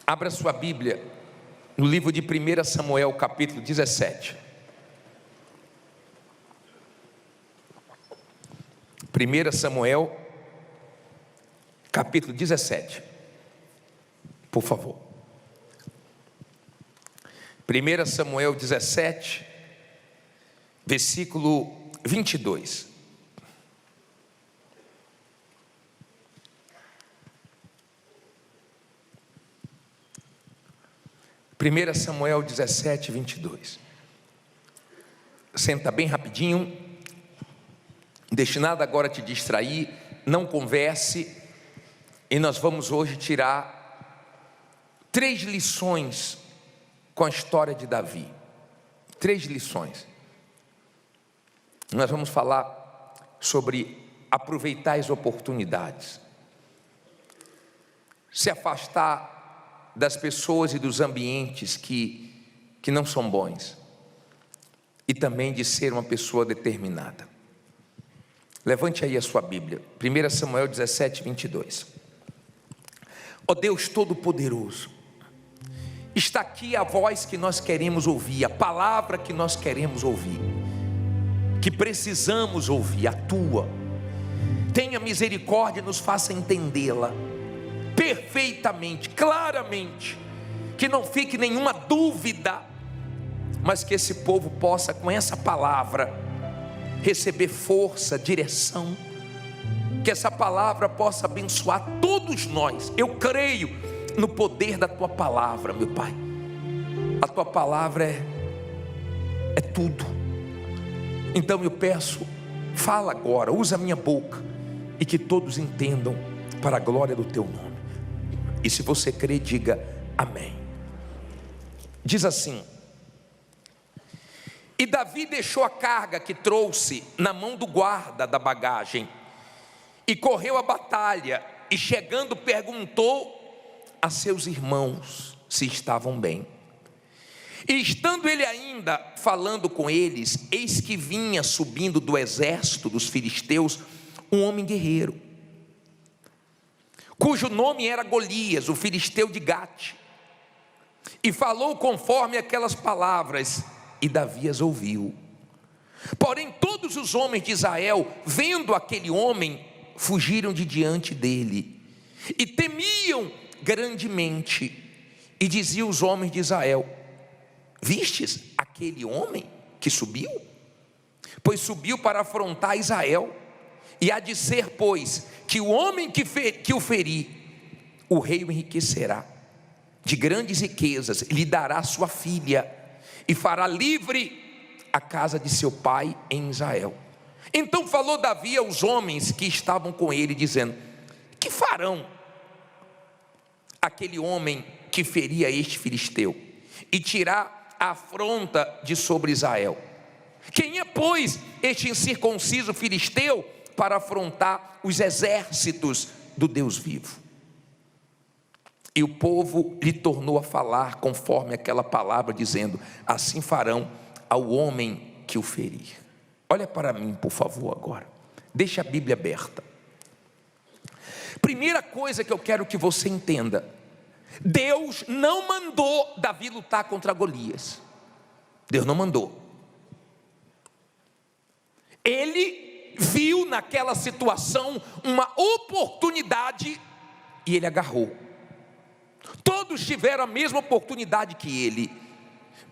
Abra sua Bíblia no livro de 1 Samuel, capítulo 17. 1 Samuel, capítulo 17. Por favor. 1 Samuel 17, versículo 22. Primeira Samuel 17, 22. Senta bem rapidinho, deixe nada agora te distrair, não converse, e nós vamos hoje tirar 3 lições com a história de Davi. 3 lições. Nós vamos falar sobre aproveitar as oportunidades, se afastar das pessoas e dos ambientes que não são bons, e também de ser uma pessoa determinada. Levante aí a sua Bíblia, 1 Samuel 17, 22. Ó Deus Todo-Poderoso, está aqui a voz que nós queremos ouvir, a palavra que nós queremos ouvir, que precisamos ouvir, a Tua. Tenha misericórdia e nos faça entendê-la perfeitamente, claramente, que não fique nenhuma dúvida, mas que esse povo possa, com essa palavra, receber força, direção, que essa palavra possa abençoar todos nós. Eu creio no poder da Tua palavra, meu Pai. A Tua palavra é tudo. Então eu peço, fala agora, usa a minha boca, e que todos entendam para a glória do Teu nome. E se você crê, diga amém. Diz assim: e Davi deixou a carga que trouxe na mão do guarda da bagagem, e correu à batalha, e chegando perguntou a seus irmãos se estavam bem. E estando ele ainda falando com eles, eis que vinha subindo do exército dos filisteus um homem guerreiro, cujo nome era Golias, o filisteu de Gate, e falou conforme aquelas palavras, e Davi as ouviu. Porém todos os homens de Israel, vendo aquele homem, fugiram de diante dele, e temiam grandemente. E diziam os homens de Israel: vistes aquele homem que subiu? Pois subiu para afrontar Israel. E há de ser, pois, que o homem que o ferir, o rei o enriquecerá de grandes riquezas, lhe dará sua filha, e fará livre a casa de seu pai em Israel. Então falou Davi aos homens que estavam com ele, dizendo: que farão aquele homem que feria este filisteu, e tirar a afronta de sobre Israel? Quem é, pois, este incircunciso filisteu para afrontar os exércitos do Deus vivo? E o povo lhe tornou a falar conforme aquela palavra, dizendo: assim farão ao homem que o ferir. Olha para mim, por favor, agora. Deixa a Bíblia aberta. Primeira coisa que eu quero que você entenda: Deus não mandou Davi lutar contra Golias. Deus não mandou. Ele viu naquela situação uma oportunidade e ele agarrou. Todos tiveram a mesma oportunidade que ele,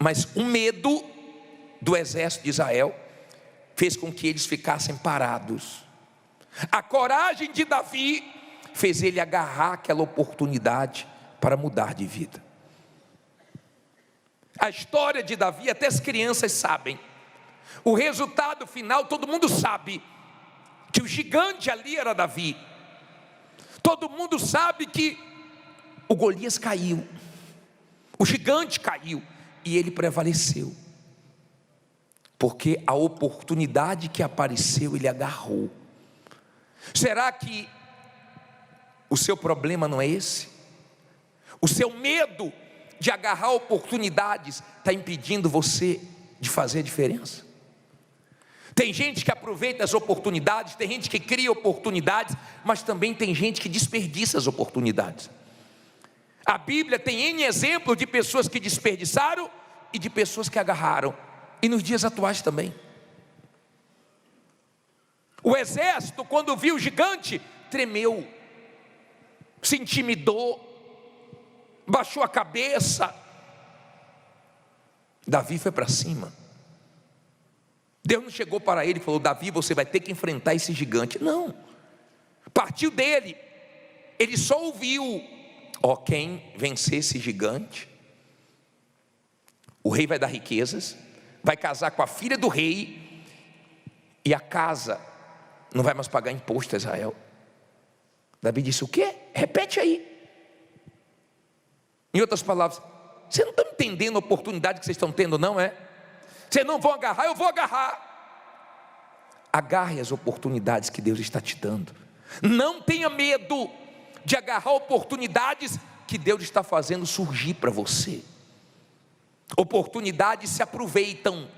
mas o medo do exército de Israel fez com que eles ficassem parados. A coragem de Davi fez ele agarrar aquela oportunidade para mudar de vida. A história de Davi, até as crianças sabem. O resultado final, todo mundo sabe que o gigante ali era Davi. Todo mundo sabe que o Golias caiu, o gigante caiu, e ele prevaleceu, porque a oportunidade que apareceu, ele agarrou. Será que o seu problema não é esse? O seu medo de agarrar oportunidades está impedindo você de fazer a diferença? Tem gente que aproveita as oportunidades, tem gente que cria oportunidades, mas também tem gente que desperdiça as oportunidades. A Bíblia tem N exemplos de pessoas que desperdiçaram e de pessoas que agarraram. E nos dias atuais também. O exército, quando viu o gigante, tremeu, se intimidou, baixou a cabeça. Davi foi para cima. Deus não chegou para ele e falou: Davi, você vai ter que enfrentar esse gigante. Não, partiu dele. Ele só ouviu: ó, quem vencer esse gigante, o rei vai dar riquezas, vai casar com a filha do rei, e a casa não vai mais pagar imposto a Israel. Davi disse: o quê? Repete aí. Em outras palavras, você não está entendendo a oportunidade que vocês estão tendo, não é? Vocês não vão agarrar, eu vou agarrar. Agarre as oportunidades que Deus está te dando. Não tenha medo de agarrar oportunidades que Deus está fazendo surgir para você. Oportunidades se aproveitam.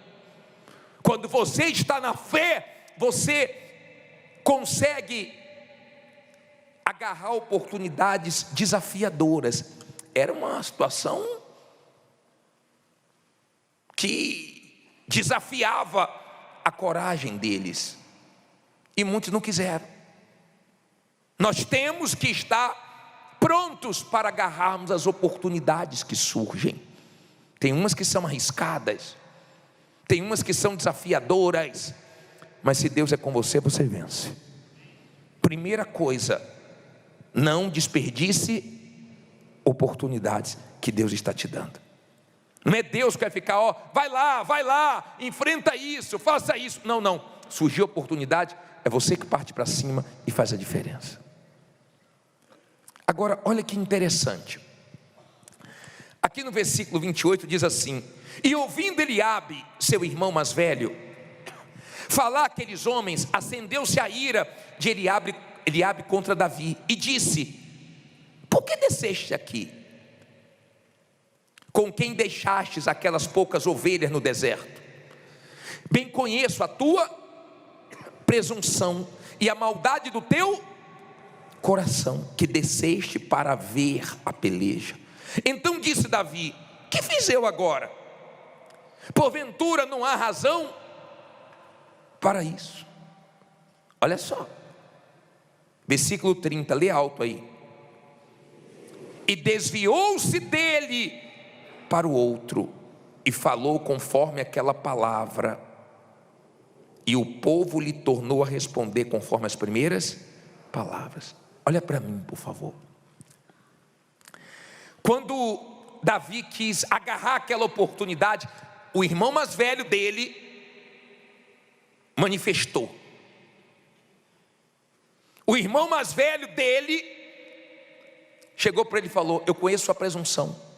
Quando você está na fé, você consegue agarrar oportunidades desafiadoras. Era uma situação que desafiava a coragem deles, e muitos não quiseram. Nós temos que estar prontos para agarrarmos as oportunidades que surgem. Tem umas que são arriscadas, tem umas que são desafiadoras, mas se Deus é com você, você vence. Primeira coisa, não desperdice oportunidades que Deus está te dando. Não é Deus que vai ficar, ó, vai lá, enfrenta isso, faça isso. Não, não, surgiu oportunidade, é você que parte para cima e faz a diferença. Agora, olha que interessante. Aqui no versículo 28 diz assim: e ouvindo Eliabe, seu irmão mais velho, falar aqueles homens, acendeu-se a ira de Eliabe contra Davi, e disse: por que desceste aqui? Com quem deixastes aquelas poucas ovelhas no deserto? Bem conheço a tua presunção e a maldade do teu coração, que desceste para ver a peleja. Então disse Davi: que fiz eu agora? Porventura não há razão para isso. Olha só, versículo 30, lê alto aí. E desviou-se dele para o outro, e falou conforme aquela palavra, e o povo lhe tornou a responder conforme as primeiras palavras. Olha para mim, por favor. Quando Davi quis agarrar aquela oportunidade, o irmão mais velho dele manifestou. O irmão mais velho dele chegou para ele e falou: eu conheço sua presunção.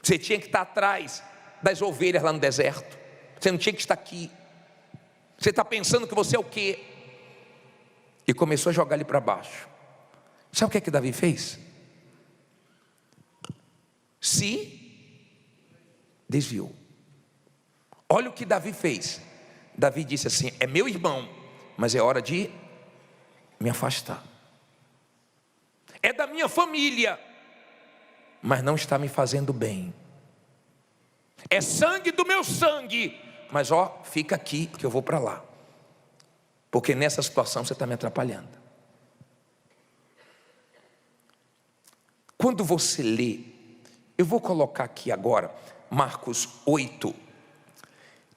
Você tinha que estar atrás das ovelhas lá no deserto. Você não tinha que estar aqui. Você está pensando que você é o quê? E começou a jogar ele para baixo. Sabe o que é que Davi fez? Se desviou. Olha o que Davi fez. Davi disse assim: é meu irmão, mas é hora de me afastar. É da minha família, mas não está me fazendo bem. É sangue do meu sangue, mas ó, fica aqui que eu vou para lá, porque nessa situação você está me atrapalhando. Quando você lê, eu vou colocar aqui agora Marcos 8,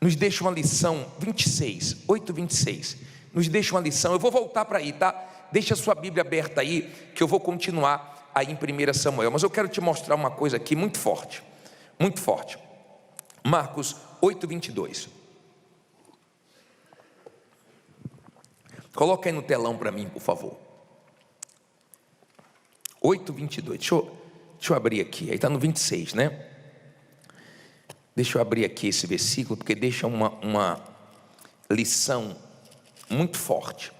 nos deixa uma lição, 26, 8:26, nos deixa uma lição. Eu vou voltar para aí, tá? Deixa a sua Bíblia aberta aí, que eu vou continuar aí em 1 Samuel, mas eu quero te mostrar uma coisa aqui muito forte, muito forte. Marcos 8:22. Coloca aí no telão para mim, por favor. 8:22. Deixa eu abrir aqui. Aí está no 26, né? Deixa eu abrir aqui esse versículo, porque deixa uma lição muito forte.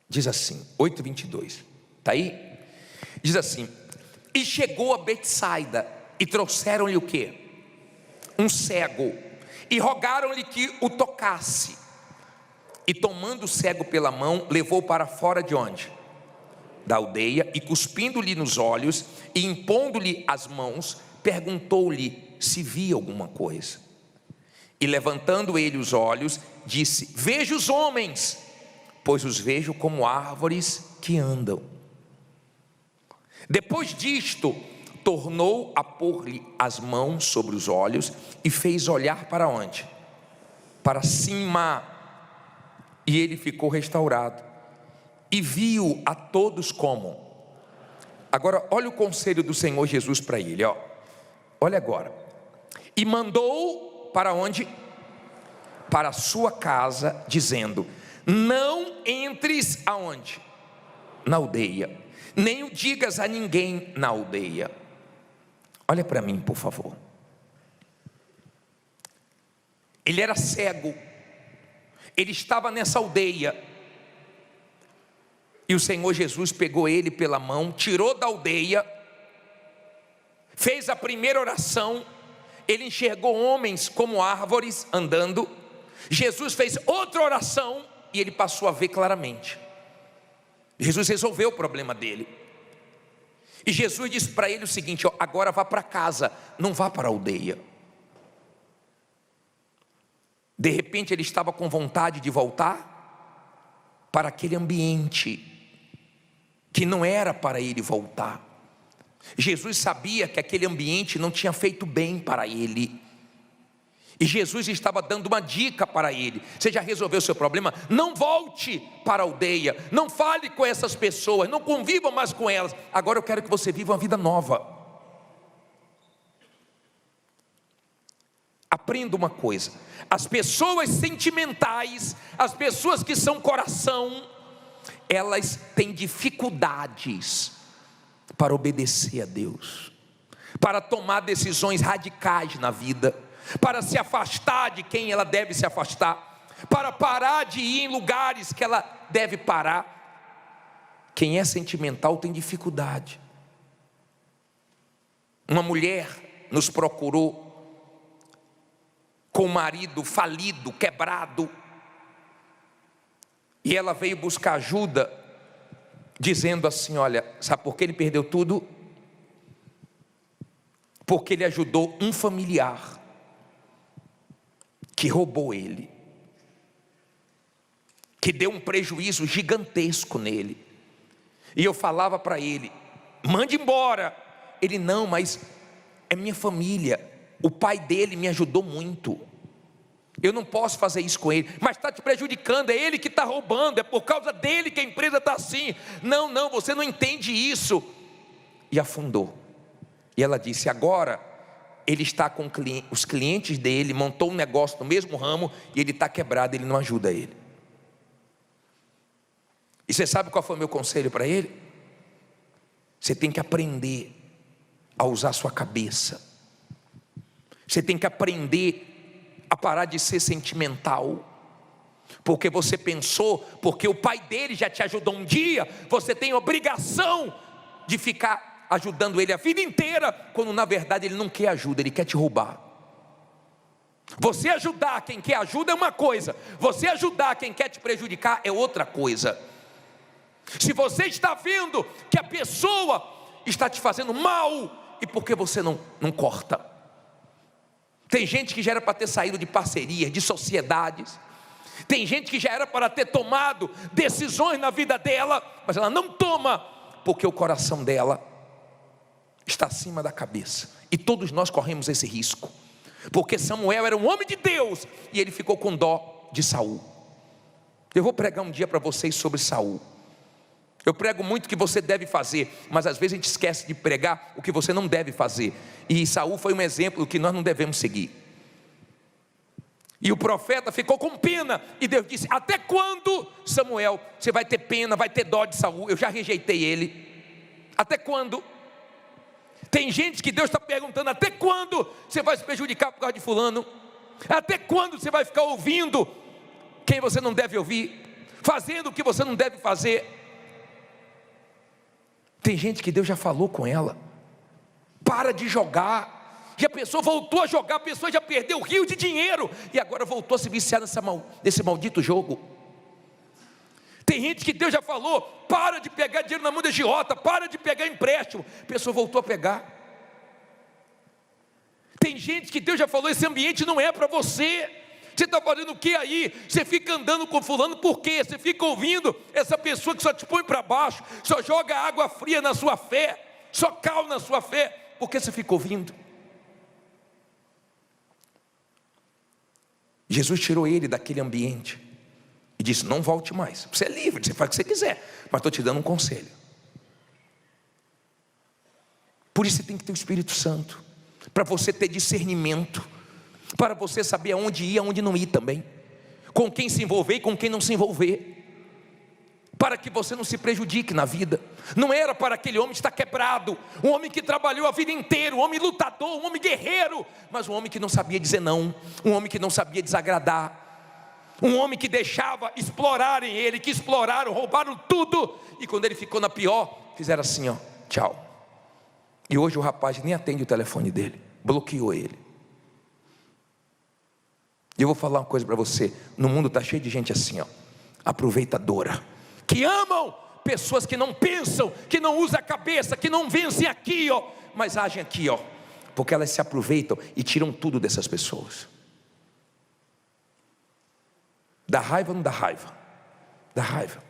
Diz assim, 8:22. Está aí? Diz assim: e chegou a Betsaida, e trouxeram-lhe o quê? Um cego, e rogaram-lhe que o tocasse. E tomando o cego pela mão, levou para fora de onde? da aldeia e, cuspindo-lhe nos olhos e impondo-lhe as mãos, perguntou-lhe se via alguma coisa. E levantando ele os olhos, disse: vejo os homens, pois os vejo como árvores que andam. Depois disto, tornou a pôr-lhe as mãos sobre os olhos e fez olhar para onde? Para cima. E ele ficou restaurado e viu a todos como. Agora olha o conselho do Senhor Jesus para ele, ó. Olha agora. E mandou para onde? Para a sua casa, dizendo: não entres aonde? Na aldeia, nem o digas a ninguém na aldeia. Olha para mim, por favor. Ele era cego, ele estava nessa aldeia, e o Senhor Jesus pegou ele pela mão, tirou da aldeia, fez a primeira oração. Ele enxergou homens como árvores andando. Jesus fez outra oração e ele passou a ver claramente. Jesus resolveu o problema dele. E Jesus disse para ele o seguinte: ó, agora vá para casa, não vá para a aldeia. De repente ele estava com vontade de voltar para aquele ambiente que não era para ele voltar. Jesus sabia que aquele ambiente não tinha feito bem para ele. E Jesus estava dando uma dica para ele: você já resolveu o seu problema? Não volte para a aldeia, não fale com essas pessoas, não conviva mais com elas. Agora eu quero que você viva uma vida nova. Aprenda uma coisa: as pessoas sentimentais, as pessoas que são coração, elas têm dificuldades para obedecer a Deus, para tomar decisões radicais na vida, para se afastar de quem ela deve se afastar, para parar de ir em lugares que ela deve parar. Quem é sentimental tem dificuldade. Uma mulher nos procurou com o marido falido, quebrado, e ela veio buscar ajuda, dizendo assim: olha, sabe por que ele perdeu tudo? Porque ele ajudou um familiar que roubou ele, que deu um prejuízo gigantesco nele. E eu falava para ele: mande embora. Ele: não, mas é minha família, o pai dele me ajudou muito, eu não posso fazer isso com ele. Mas está te prejudicando, é ele que está roubando, é por causa dele que a empresa está assim. Não, você não entende isso. E afundou. E ela disse: agora ele está com os clientes dele, montou um negócio no mesmo ramo, e ele está quebrado, ele não ajuda ele. E você sabe qual foi o meu conselho para ele? Você tem que aprender a usar a sua cabeça. Você tem que aprender a parar de ser sentimental, porque você pensou, porque o pai dele já te ajudou um dia, você tem obrigação de ficar ajudando ele a vida inteira, quando na verdade ele não quer ajuda, ele quer te roubar. Você ajudar quem quer ajuda é uma coisa, você ajudar quem quer te prejudicar é outra coisa. Se você está vendo que a pessoa está te fazendo mal, e por que você não corta? Tem gente que já era para ter saído de parcerias, de sociedades. Tem gente que já era para ter tomado decisões na vida dela, mas ela não toma, porque o coração dela está acima da cabeça. E todos nós corremos esse risco, porque Samuel era um homem de Deus, e ele ficou com dó de Saul. Eu vou pregar um dia para vocês sobre Saul. Eu prego muito o que você deve fazer, mas às vezes a gente esquece de pregar o que você não deve fazer. E Saul foi um exemplo do que nós não devemos seguir. E o profeta ficou com pena, e Deus disse: até quando, Samuel, você vai ter pena, vai ter dó de Saul? Eu já rejeitei ele. Até quando? Tem gente que Deus está perguntando: até quando você vai se prejudicar por causa de fulano? Até quando você vai ficar ouvindo quem você não deve ouvir, fazendo o que você não deve fazer? Tem gente que Deus já falou com ela: para de jogar. E a pessoa voltou a jogar, a pessoa já perdeu rios de dinheiro, e agora voltou a se viciar nesse maldito jogo. Tem gente que Deus já falou: para de pegar dinheiro na mão de agiota, para de pegar empréstimo. A pessoa voltou a pegar. Tem gente que Deus já falou: esse ambiente não é para você. Você está fazendo o que aí? Você fica andando com fulano por quê? Você fica ouvindo essa pessoa que só te põe para baixo, só joga água fria na sua fé, só cal na sua fé. Por que você fica ouvindo? Jesus tirou ele daquele ambiente e disse: não volte mais. Você é livre, você faz o que você quiser, mas estou te dando um conselho. Por isso você tem que ter o Espírito Santo, para você ter discernimento, para você saber aonde ir, aonde não ir também, com quem se envolver e com quem não se envolver, para que você não se prejudique na vida. Não era para aquele homem estar quebrado, um homem que trabalhou a vida inteira, um homem lutador, um homem guerreiro, mas um homem que não sabia dizer não, um homem que não sabia desagradar, um homem que deixava explorarem ele, que exploraram, roubaram tudo, e quando ele ficou na pior, fizeram assim, ó, tchau. E hoje o rapaz nem atende o telefone dele, bloqueou ele. E eu vou falar uma coisa para você: no mundo está cheio de gente assim, ó, aproveitadora, que amam pessoas que não pensam, que não usam a cabeça, que não vencem aqui, ó, mas agem aqui, ó, porque elas se aproveitam e tiram tudo dessas pessoas. Dá raiva ou não dá raiva? Dá raiva,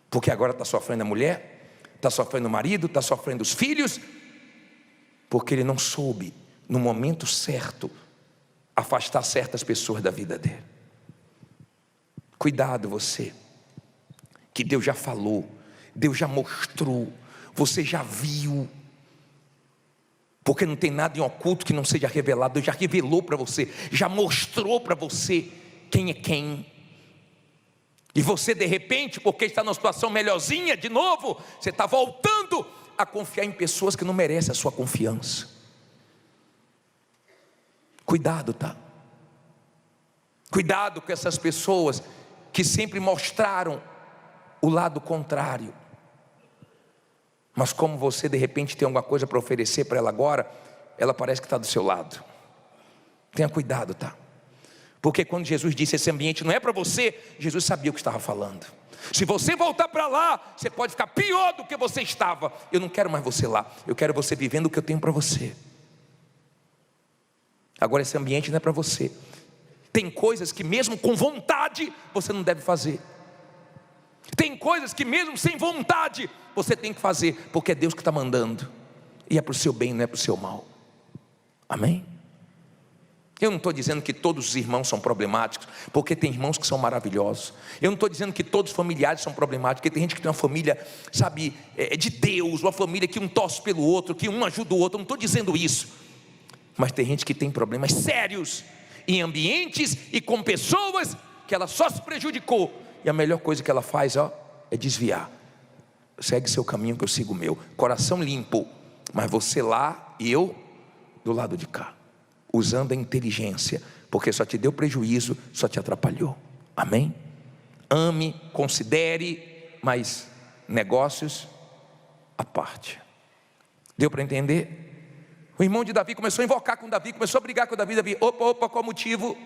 porque agora está sofrendo a mulher, está sofrendo o marido, está sofrendo os filhos, porque ele não soube, no momento certo, afastar certas pessoas da vida dele. Cuidado você, que Deus já falou, Deus já mostrou, você já viu, porque não tem nada em oculto que não seja revelado. Deus já revelou para você, já mostrou para você quem é quem. E você de repente, porque está numa situação melhorzinha de novo, você está voltando a confiar em pessoas que não merecem a sua confiança. Cuidado, tá? Cuidado com essas pessoas que sempre mostraram o lado contrário, mas como você de repente tem alguma coisa para oferecer para ela agora, ela parece que está do seu lado. Tenha cuidado, tá? Porque quando Jesus disse: esse ambiente não é para você, Jesus sabia o que estava falando. Se você voltar para lá, você pode ficar pior do que você estava. Eu não quero mais você lá, eu quero você vivendo o que eu tenho para você. Agora esse ambiente não é para você. Tem coisas que mesmo com vontade você não deve fazer. Tem coisas que mesmo sem vontade você tem que fazer, porque é Deus que está mandando, e é para o seu bem, não é para o seu mal. Amém? Eu não estou dizendo que todos os irmãos são problemáticos, porque tem irmãos que são maravilhosos. Eu não estou dizendo que todos os familiares são problemáticos, porque tem gente que tem uma família, sabe, de Deus, uma família que um torce pelo outro, que um ajuda o outro. Eu não estou dizendo isso. Mas tem gente que tem problemas sérios, em ambientes e com pessoas, que ela só se prejudicou, e a melhor coisa que ela faz, ó, é desviar. Segue seu caminho que eu sigo o meu. Coração limpo, mas você lá e eu do lado de cá, usando a inteligência, porque só te deu prejuízo, só te atrapalhou. Amém? Ame, considere, mas negócios à parte. Deu para entender? O irmão de Davi começou a invocar com Davi, começou a brigar com Davi. Davi, opa, qual motivo?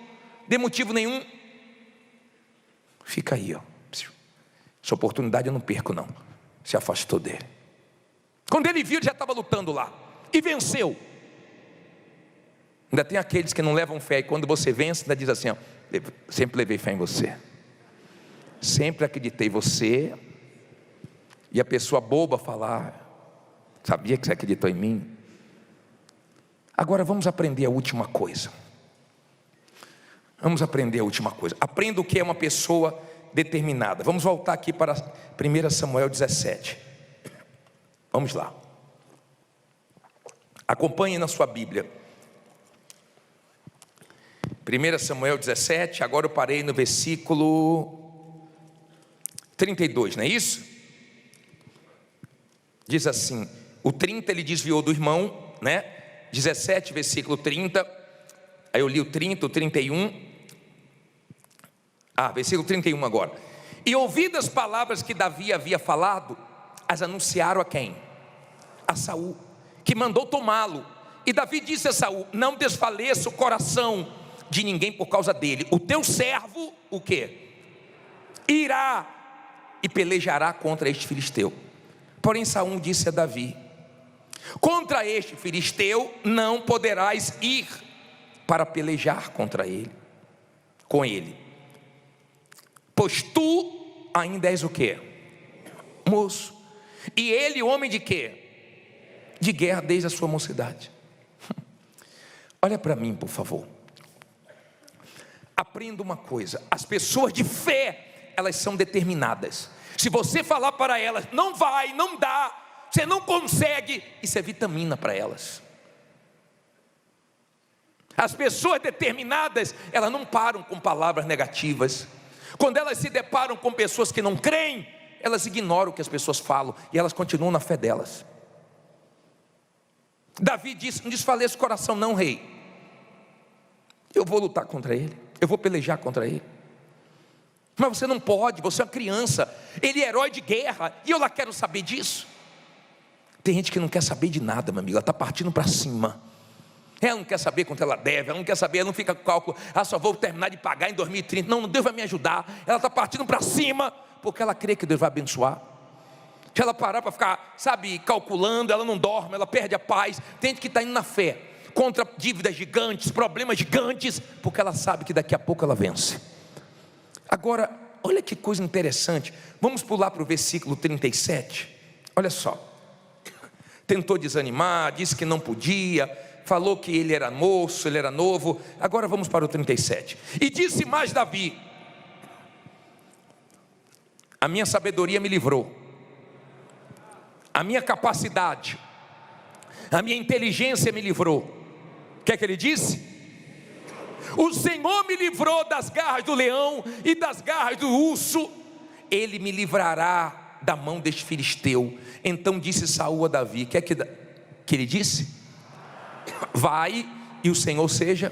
De motivo nenhum. Fica aí, ó. Essa oportunidade eu não perco não. Se afastou dele. Quando ele viu, ele já estava lutando lá e venceu. Ainda tem aqueles que não levam fé, e quando você vence, ainda diz assim, ó, sempre levei fé em você, sempre acreditei em você. E a pessoa boba falar, sabia que você acreditou em mim? Agora vamos aprender a última coisa. Vamos aprender a última coisa. Aprenda o que é uma pessoa determinada. Vamos voltar aqui para 1 Samuel 17. Vamos lá. Acompanhe na sua Bíblia. 1 Samuel 17, agora eu parei no versículo 32, não é isso? Diz assim, o 30 ele desviou do irmão, né? 17, versículo 30, aí eu li o 30, o 31, versículo 31 agora. E ouvidas as palavras que Davi havia falado, as anunciaram a quem? A Saul, que mandou tomá-lo. E Davi disse a Saul, não desfaleça o coração de ninguém por causa dele, o teu servo, o quê? Irá e pelejará contra este filisteu. Porém Saul disse a Davi: contra este filisteu não poderás ir para pelejar contra ele, com ele, pois tu ainda és o quê? Moço. E ele homem de quê? De guerra desde a sua mocidade. Olha para mim, por favor. Aprenda uma coisa: as pessoas de fé, elas são determinadas. Se você falar para elas, não vai, não dá, você não consegue, isso é vitamina para elas. As pessoas determinadas, elas não param com palavras negativas. Quando elas se deparam com pessoas que não creem, elas ignoram o que as pessoas falam e elas continuam na fé delas. Davi disse: não desfaleça o coração não, rei. Eu vou lutar contra ele, eu vou pelejar contra ele. Mas você não pode, você é uma criança. Ele é herói de guerra e eu lá quero saber disso. Tem gente que não quer saber de nada, meu amigo. Ela está partindo para cima. Ela não quer saber quanto ela deve, ela não quer saber, ela não fica com cálculo: só vou terminar de pagar em 2030. Não, Deus vai me ajudar. Ela está partindo para cima, porque ela crê que Deus vai abençoar. Se ela parar para ficar, calculando, ela não dorme, ela perde a paz. Tem gente que está indo na fé, contra dívidas gigantes, problemas gigantes, porque ela sabe que daqui a pouco ela vence. Agora, olha que coisa interessante. Vamos pular para o versículo 37. Olha só. Tentou desanimar, disse que não podia, falou que ele era moço, ele era novo. Agora vamos para o 37. E disse mais Davi: a minha sabedoria me livrou, a minha capacidade, a minha inteligência me livrou. O que é que ele disse? O Senhor me livrou das garras do leão e das garras do urso. Ele me livrará da mão deste filisteu. Então disse Saul a Davi: que é que ele disse? Vai e o Senhor seja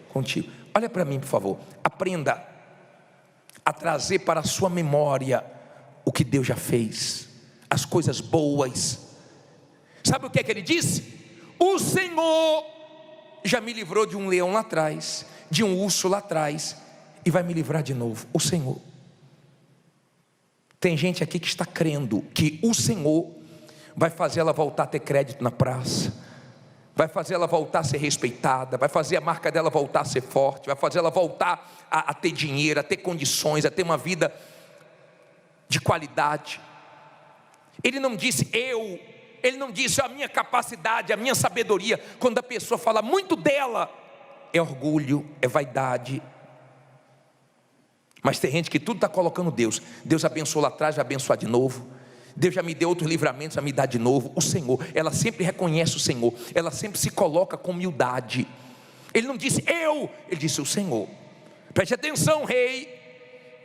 contigo. Olha para mim, por favor. Aprenda a trazer para a sua memória o que Deus já fez, as coisas boas. Sabe o que é que ele disse? O Senhor já me livrou de um leão lá atrás, de um urso lá atrás, e vai me livrar de novo. O Senhor. Tem gente aqui que está crendo que o Senhor vai fazer ela voltar a ter crédito na praça, vai fazer ela voltar a ser respeitada, vai fazer a marca dela voltar a ser forte, vai fazer ela voltar a ter dinheiro, a ter condições, a ter uma vida de qualidade. Ele não disse ele não disse a minha capacidade, a minha sabedoria. Quando a pessoa fala muito dela, é orgulho, é vaidade. Mas tem gente que tudo está colocando Deus. Deus abençoou lá atrás, vai abençoar de novo. Deus já me deu outros livramentos, vai me dar de novo. O Senhor, ela sempre reconhece o Senhor, ela sempre se coloca com humildade. Ele não disse ele disse o Senhor. Preste atenção, rei,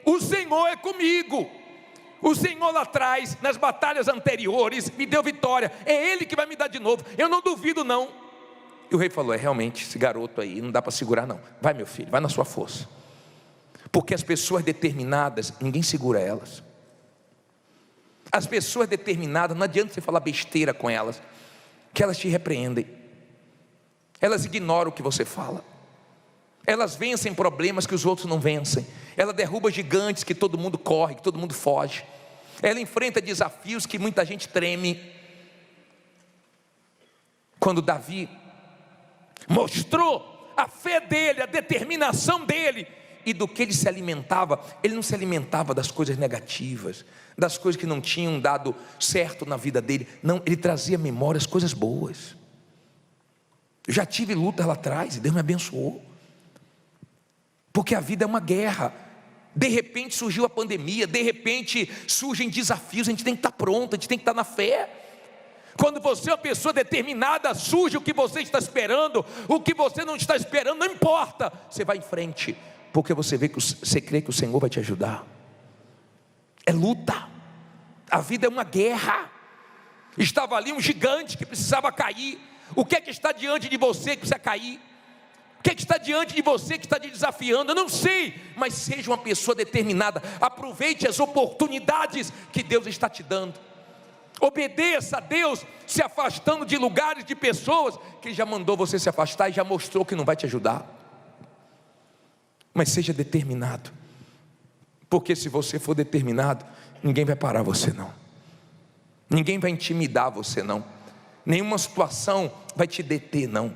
o Senhor é comigo. O Senhor lá atrás, nas batalhas anteriores, me deu vitória. É Ele que vai me dar de novo, eu não duvido não. E o rei falou: realmente, esse garoto aí não dá para segurar não. Vai, meu filho, vai na sua força. Porque as pessoas determinadas, ninguém segura elas. As pessoas determinadas, não adianta você falar besteira com elas, que elas te repreendem. Elas ignoram o que você fala. Elas vencem problemas que os outros não vencem. Ela derruba gigantes que todo mundo corre, que todo mundo foge. Ela enfrenta desafios que muita gente treme. Quando Davi mostrou a fé dele, a determinação dele e do que ele se alimentava, ele não se alimentava das coisas negativas, das coisas que não tinham dado certo na vida dele. Não, ele trazia à memória as coisas boas. Eu já tive luta lá atrás e Deus me abençoou. Porque a vida é uma guerra. De repente surgiu a pandemia, de repente surgem desafios, a gente tem que estar pronto, a gente tem que estar na fé. Quando você é uma pessoa determinada, surge o que você está esperando, o que você não está esperando, não importa, você vai em frente, porque você crê que o Senhor vai te ajudar. É luta, a vida é uma guerra. Estava ali um gigante que precisava cair. O que é que está diante de você que precisa cair? O que é que está diante de você que está te desafiando? Eu não sei, mas seja uma pessoa determinada. Aproveite as oportunidades que Deus está te dando. Obedeça a Deus, se afastando de lugares, de pessoas que Ele já mandou você se afastar e já mostrou que não vai te ajudar. Mas seja determinado, porque se você for determinado, ninguém vai parar você não. Ninguém vai intimidar você não. Nenhuma situação vai te deter não.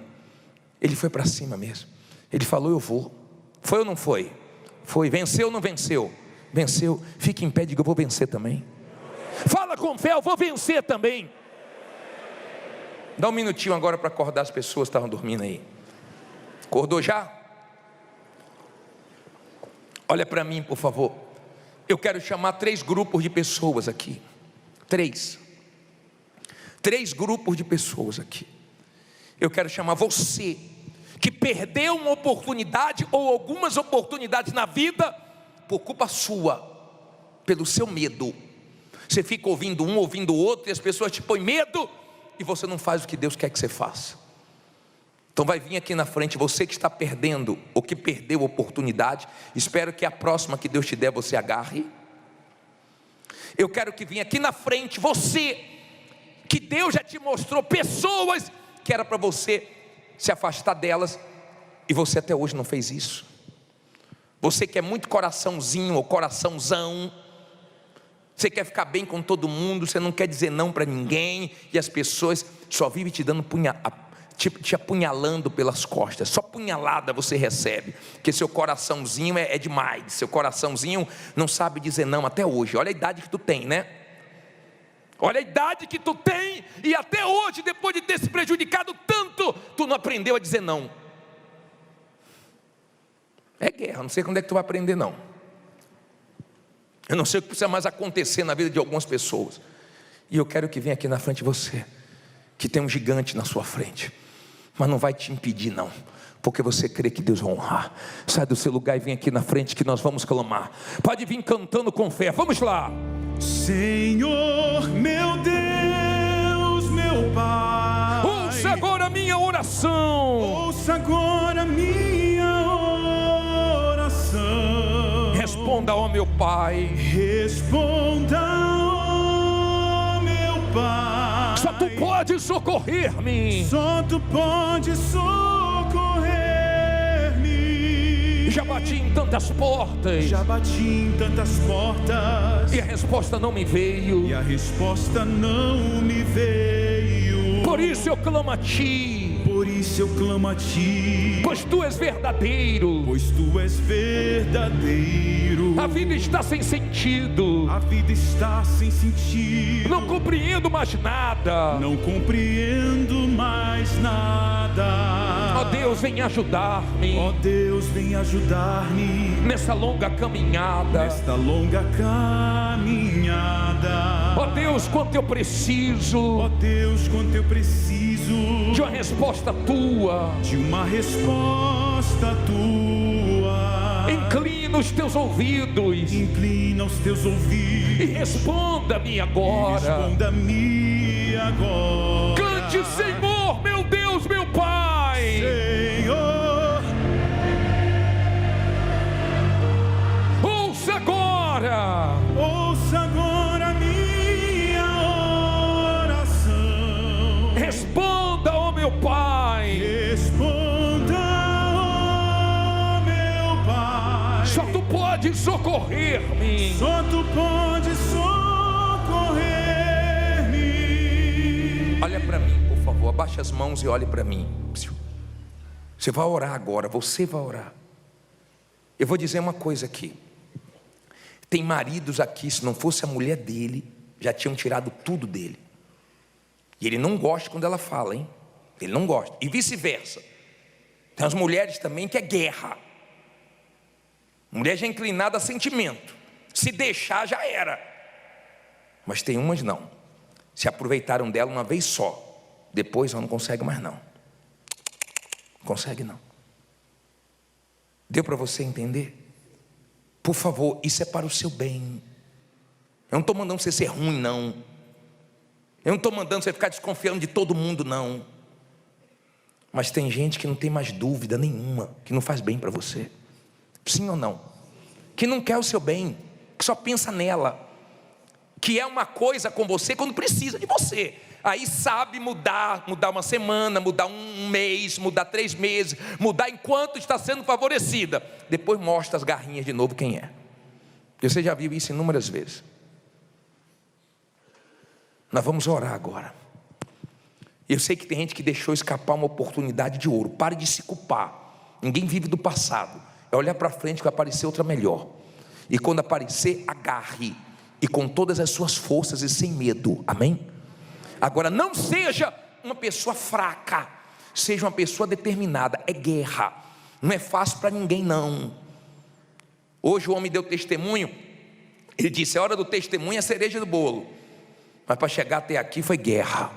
Ele foi para cima mesmo. Ele falou: eu vou. Foi ou não foi? Foi. Venceu ou não venceu? Venceu. Fique em pé e diga: eu vou vencer também. Fala com fé: eu vou vencer também. Dá um minutinho agora para acordar as pessoas que estavam dormindo aí. Acordou já? Olha para mim, por favor. Eu quero chamar 3 grupos de pessoas aqui. 3 grupos de pessoas aqui. Eu quero chamar você que perdeu uma oportunidade ou algumas oportunidades na vida por culpa sua, pelo seu medo. Você fica ouvindo um, ouvindo o outro, e as pessoas te põem medo, e você não faz o que Deus quer que você faça. Então vai vir aqui na frente, você que está perdendo, ou que perdeu a oportunidade. Espero que a próxima que Deus te der, você agarre. Eu quero que venha aqui na frente, você que Deus já te mostrou pessoas que era para você se afastar delas, e você até hoje não fez isso. Você que é muito coraçãozinho ou coraçãozão, você quer ficar bem com todo mundo, você não quer dizer não para ninguém, e as pessoas só vivem te dando te apunhalando pelas costas. Só punhalada você recebe, porque seu coraçãozinho é demais. Seu coraçãozinho não sabe dizer não até hoje. Olha a idade que tu tem, né? Olha a idade que tu tem, e até hoje, depois de ter se prejudicado tanto, tu não aprendeu a dizer não. É guerra, não sei quando é que tu vai aprender não. Eu não sei o que precisa mais acontecer na vida de algumas pessoas. E eu quero que venha aqui na frente você, que tem um gigante na sua frente, mas não vai te impedir não, porque você crê que Deus vai honrar. Sai do seu lugar e vem aqui na frente, que nós vamos clamar. Pode vir cantando com fé, vamos lá. Senhor, meu Deus, meu Pai, ouça agora a minha oração. Ouça agora a minha oração. Responda, ó meu Pai. Responda, ó meu Pai. Só tu pode socorrer-me. Só tu pode socorrer-me. Já bati em tantas portas. Já bati em tantas portas. E a resposta não me veio. E a resposta não me veio. Por isso eu clamo a ti. Por isso eu clamo a ti. Pois tu és verdadeiro. Pois tu és verdadeiro. A vida está sem sentido. A vida está sem sentido. Não compreendo mais nada. Não compreendo mais nada. Ó Deus, vem ajudar-me. Ó Deus, vem ajudar-me nessa longa caminhada. Nesta longa caminhada. Ó Deus, quanto eu preciso. Ó Deus, quanto eu preciso de uma resposta tua. De uma resposta tua. Inclina os teus ouvidos. Inclina os teus ouvidos. E responda-me agora. Responda-me agora. Cante, Senhor, meu Deus, meu Pai. Senhor. Ouça agora. Ouça agora a minha oração. Responda, ó meu Pai. Responda, ó meu Pai. Só tu pode socorrer-me. Só tu pode socorrer-me. Olha para mim, por favor, abaixa as mãos e olhe para mim. Você vai orar agora, você vai orar. Eu vou dizer uma coisa aqui. Tem maridos aqui, se não fosse a mulher dele, já tinham tirado tudo dele. E ele não gosta quando ela fala, hein? Ele não gosta, e vice-versa. Tem as mulheres também que é guerra. Mulher já inclinada a sentimento. Se deixar já era. Mas tem umas não. Se aproveitaram dela uma vez só. Depois ela não consegue mais não. Não consegue não. Deu para você entender? Por favor, isso é para o seu bem. Eu não estou mandando você ser ruim não. Eu não estou mandando você ficar desconfiando de todo mundo não. Mas tem gente que não tem mais dúvida nenhuma, que não faz bem para você. Sim ou não? Que não quer o seu bem, que só pensa nela, que é uma coisa com você quando precisa de você. Aí sabe mudar uma semana, mudar um mês, mudar 3 meses, mudar enquanto está sendo favorecida. Depois mostra as garrinhas de novo quem é. Você já viu isso inúmeras vezes. Nós vamos orar agora. Eu sei que tem gente que deixou escapar uma oportunidade de ouro. Pare de se culpar. Ninguém vive do passado. É olhar para frente que vai aparecer outra melhor. E quando aparecer, agarre. E com todas as suas forças e sem medo. Amém? Agora, não seja uma pessoa fraca. Seja uma pessoa determinada. É guerra. Não é fácil para ninguém, não. Hoje o homem deu testemunho. Ele disse: a hora do testemunho é a cereja do bolo. Mas para chegar até aqui foi guerra.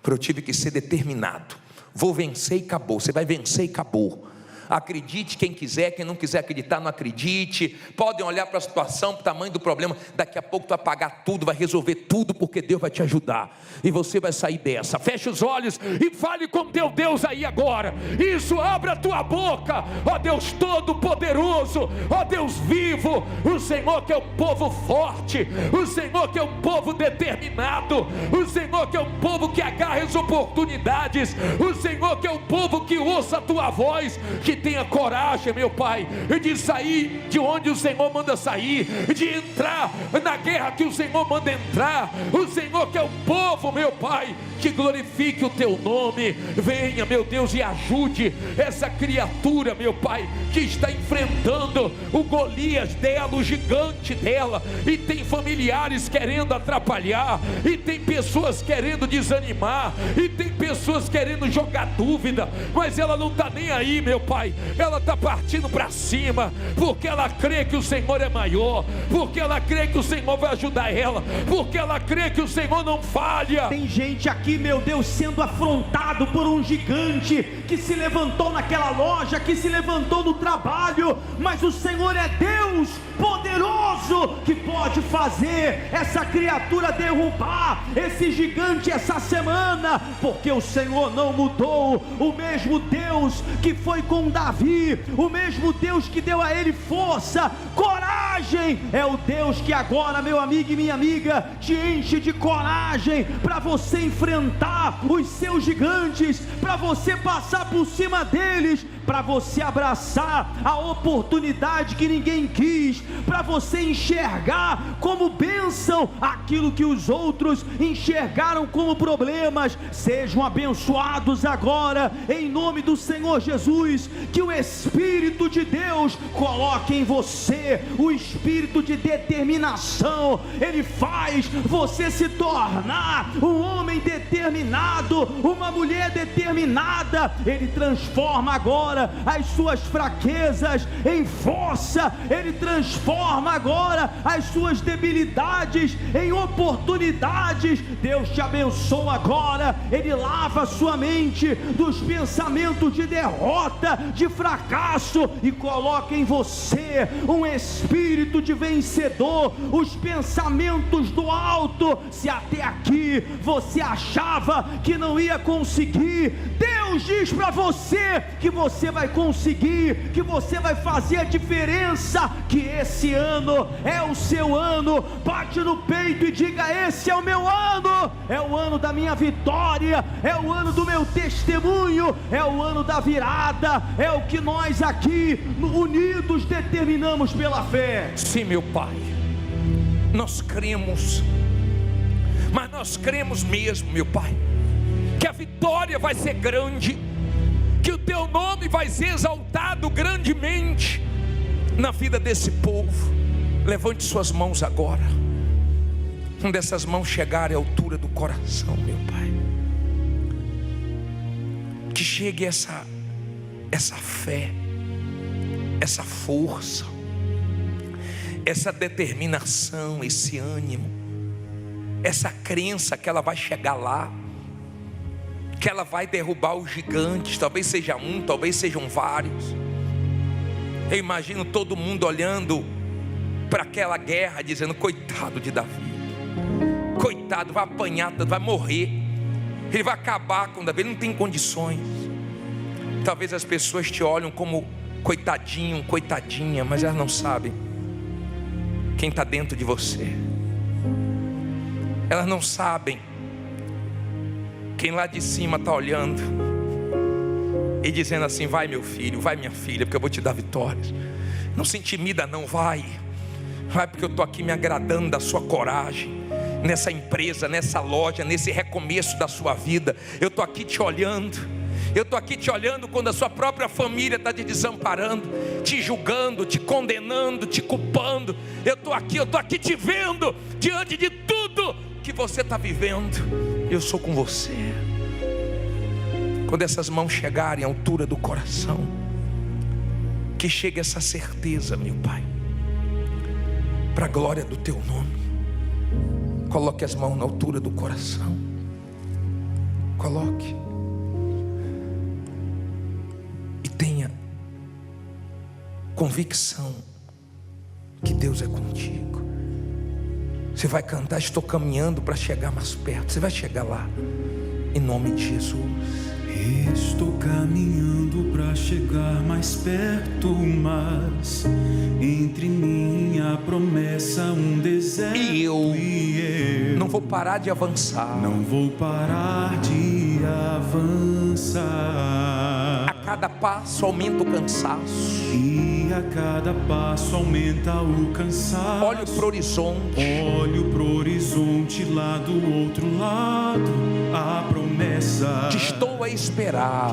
Eu tive que ser determinado. Vou vencer e acabou. Você vai vencer e acabou. Acredite quem quiser, quem não quiser acreditar, não acredite. Podem olhar para a situação, para o tamanho do problema. Daqui a pouco tu vai pagar tudo, vai resolver tudo, porque Deus vai te ajudar. E você vai sair dessa. Feche os olhos e fale com teu Deus aí agora. Isso, abra a tua boca. Ó Deus Todo-Poderoso, ó Deus vivo. O Senhor que é o povo forte, o Senhor que é o povo determinado, o Senhor que é o povo que agarra as oportunidades, o Senhor que é o povo que ouça a tua voz, que tenha coragem, meu Pai, de sair de onde o Senhor manda sair, de entrar na guerra que o Senhor manda entrar. O Senhor que é o povo, meu Pai, que glorifique o teu nome. Venha, meu Deus, e ajude essa criatura, meu Pai, que está enfrentando o Golias dela, o gigante dela, e tem familiares querendo atrapalhar, e tem pessoas querendo desanimar, e tem pessoas querendo jogar dúvida, mas ela não está nem aí, meu Pai. Ela está partindo para cima, porque ela crê que o Senhor é maior, porque ela crê que o Senhor vai ajudar ela, porque ela crê que o Senhor não falha. Tem gente aqui, meu Deus, sendo afrontado por um gigante que se levantou naquela loja, que se levantou no trabalho, mas o Senhor é Deus poderoso, que pode fazer essa criatura derrubar esse gigante essa semana, porque o Senhor não mudou. O mesmo Deus que foi com Davi, o mesmo Deus que deu a ele força, coragem, é o Deus que agora, meu amigo e minha amiga, te enche de coragem para você enfrentar os seus gigantes, para você passar por cima deles, para você abraçar a oportunidade que ninguém quis, para você enxergar como bênção aquilo que os outros enxergaram como problemas. Sejam abençoados agora, em nome do Senhor Jesus. Que o Espírito de Deus coloque em você o espírito de determinação. Ele faz você se tornar um homem determinado, uma mulher determinada. Ele transforma agora as suas fraquezas em força. Ele transforma agora as suas debilidades em oportunidades. Deus te abençoa agora. Ele lava a sua mente dos pensamentos de derrota, de fracasso, e coloca em você um espírito de vencedor, os pensamentos do alto. Se até aqui você achava que não ia conseguir, Deus diz para você que você vai conseguir, que você vai fazer a diferença, que esse ano é o seu ano. Bate no peito e diga: esse é o meu ano, é o ano da minha vitória, é o ano do meu testemunho, é o ano da virada, é o que nós aqui unidos determinamos pela fé. Sim, meu Pai, nós cremos, mas nós cremos mesmo, meu Pai, que a vitória vai ser grande, que o teu nome vai ser exaltado grandemente na vida desse povo. Levante suas mãos agora, onde essas mãos chegarem à altura do coração, meu Pai, que chegue essa fé, essa força, essa determinação, esse ânimo, essa crença que ela vai chegar lá, que ela vai derrubar os gigantes. Talvez seja um, talvez sejam vários. Eu imagino todo mundo olhando para aquela guerra, dizendo: coitado de Davi, coitado, vai apanhar, vai morrer, ele vai acabar com Davi, ele não tem condições. Talvez as pessoas te olham como coitadinho, coitadinha, mas elas não sabem quem está dentro de você. Elas não sabem quem lá de cima está olhando e dizendo assim: vai meu filho, vai minha filha, porque eu vou te dar vitórias. Não se intimida não, vai porque eu estou aqui me agradando da sua coragem, nessa empresa, nessa loja, nesse recomeço da sua vida. Eu estou aqui te olhando. Eu estou aqui te olhando quando a sua própria família está te desamparando, te julgando, te condenando, te culpando. Eu estou aqui te vendo diante de tudo que você está vivendo. Eu sou com você. Quando essas mãos chegarem à altura do coração, que chegue essa certeza, meu Pai, para a glória do Teu nome. Coloque as mãos na altura do coração. Coloque. E tenha convicção que Deus é contigo. Você vai cantar, estou caminhando para chegar mais perto. Você vai chegar lá, em nome de Jesus. Estou caminhando para chegar mais perto, mas entre mim e a promessa um deserto. E eu não vou parar de avançar. Não vou parar de avançar. A cada passo aumenta o cansaço. E a cada passo aumenta o cansaço. Olho pro horizonte. Olho pro horizonte lá do outro lado. A promessa Te estou a esperar.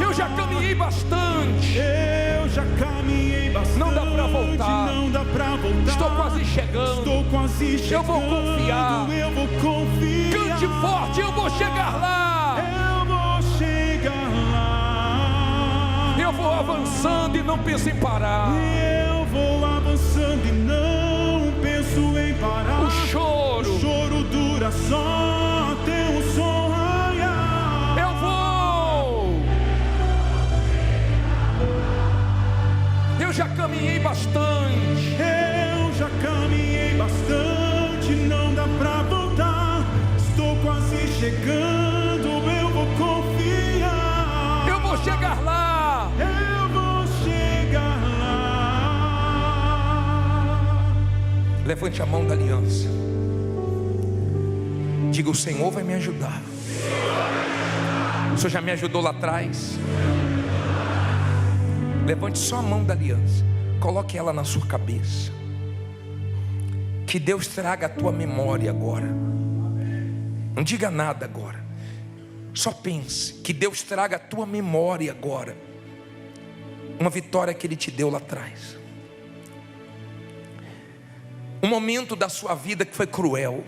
Eu já caminhei bastante. Eu já caminhei bastante. Não dá pra voltar. Não dá pra voltar. Estou quase chegando. Estou quase chegando. Eu vou confiar. Eu vou confiar. Cante forte, eu vou chegar lá. Eu vou chegar lá. Eu vou avançando e não penso em parar. Eu vou avançando e não penso em parar. O choro dura só até o sol raiar. Eu vou. Eu já caminhei bastante. Eu já caminhei bastante, não dá pra voltar. Estou quase chegando, eu vou confiar. Eu vou chegar lá. Eu vou chegar lá. Levante a mão da aliança. Diga: o Senhor vai me ajudar. O Senhor já me ajudou lá atrás. Levante só a mão da aliança. Coloque ela na sua cabeça. Que Deus traga a tua memória agora. Não diga nada agora. Só pense. Que Deus traga a tua memória agora uma vitória que Ele te deu lá atrás. Um momento da sua vida que foi cruel.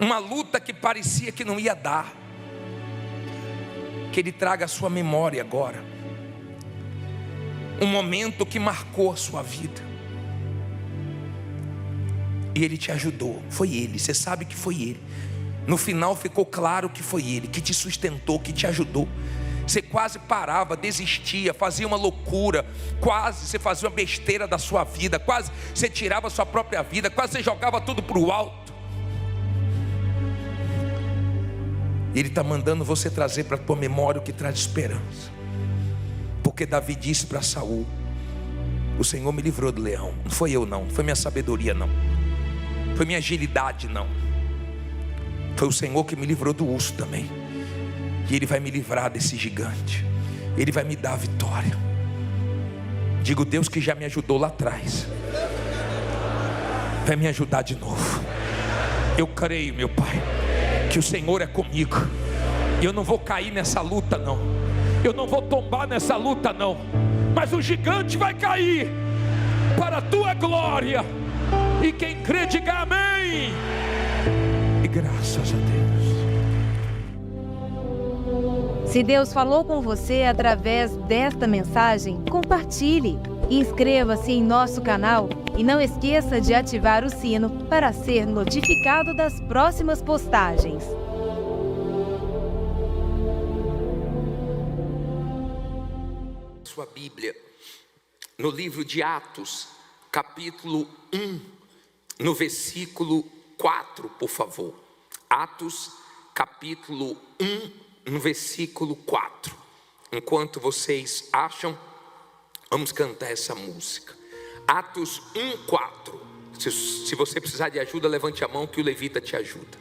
Uma luta que parecia que não ia dar. Que Ele traga a sua memória agora. Um momento que marcou a sua vida. E Ele te ajudou. Foi Ele, você sabe que foi Ele. No final ficou claro que foi Ele, que te sustentou, que te ajudou. Você quase parava, desistia, fazia uma loucura. Quase você fazia uma besteira da sua vida. Quase você tirava a sua própria vida. Quase você jogava tudo para o alto. Ele está mandando você trazer para a tua memória o que traz esperança. Porque Davi disse para Saul: o Senhor me livrou do leão. Não foi eu não, foi minha sabedoria não, foi minha agilidade não. Foi o Senhor que me livrou do urso também. E Ele vai me livrar desse gigante. Ele vai me dar a vitória. Digo: Deus que já me ajudou lá atrás vai me ajudar de novo. Eu creio, meu Pai, que o Senhor é comigo. E eu não vou cair nessa luta não. Eu não vou tombar nessa luta não. Mas o gigante vai cair para a tua glória. E quem crê diga amém. E graças a Deus. Se Deus falou com você através desta mensagem, compartilhe. Inscreva-se em nosso canal e não esqueça de ativar o sino para ser notificado das próximas postagens. Sua Bíblia, no livro de Atos, capítulo 1, no versículo 4, por favor. Atos, capítulo 1, no versículo 4. Enquanto vocês acham, vamos cantar essa música. Atos 1, 4. Se você precisar de ajuda, levante a mão que o levita te ajuda.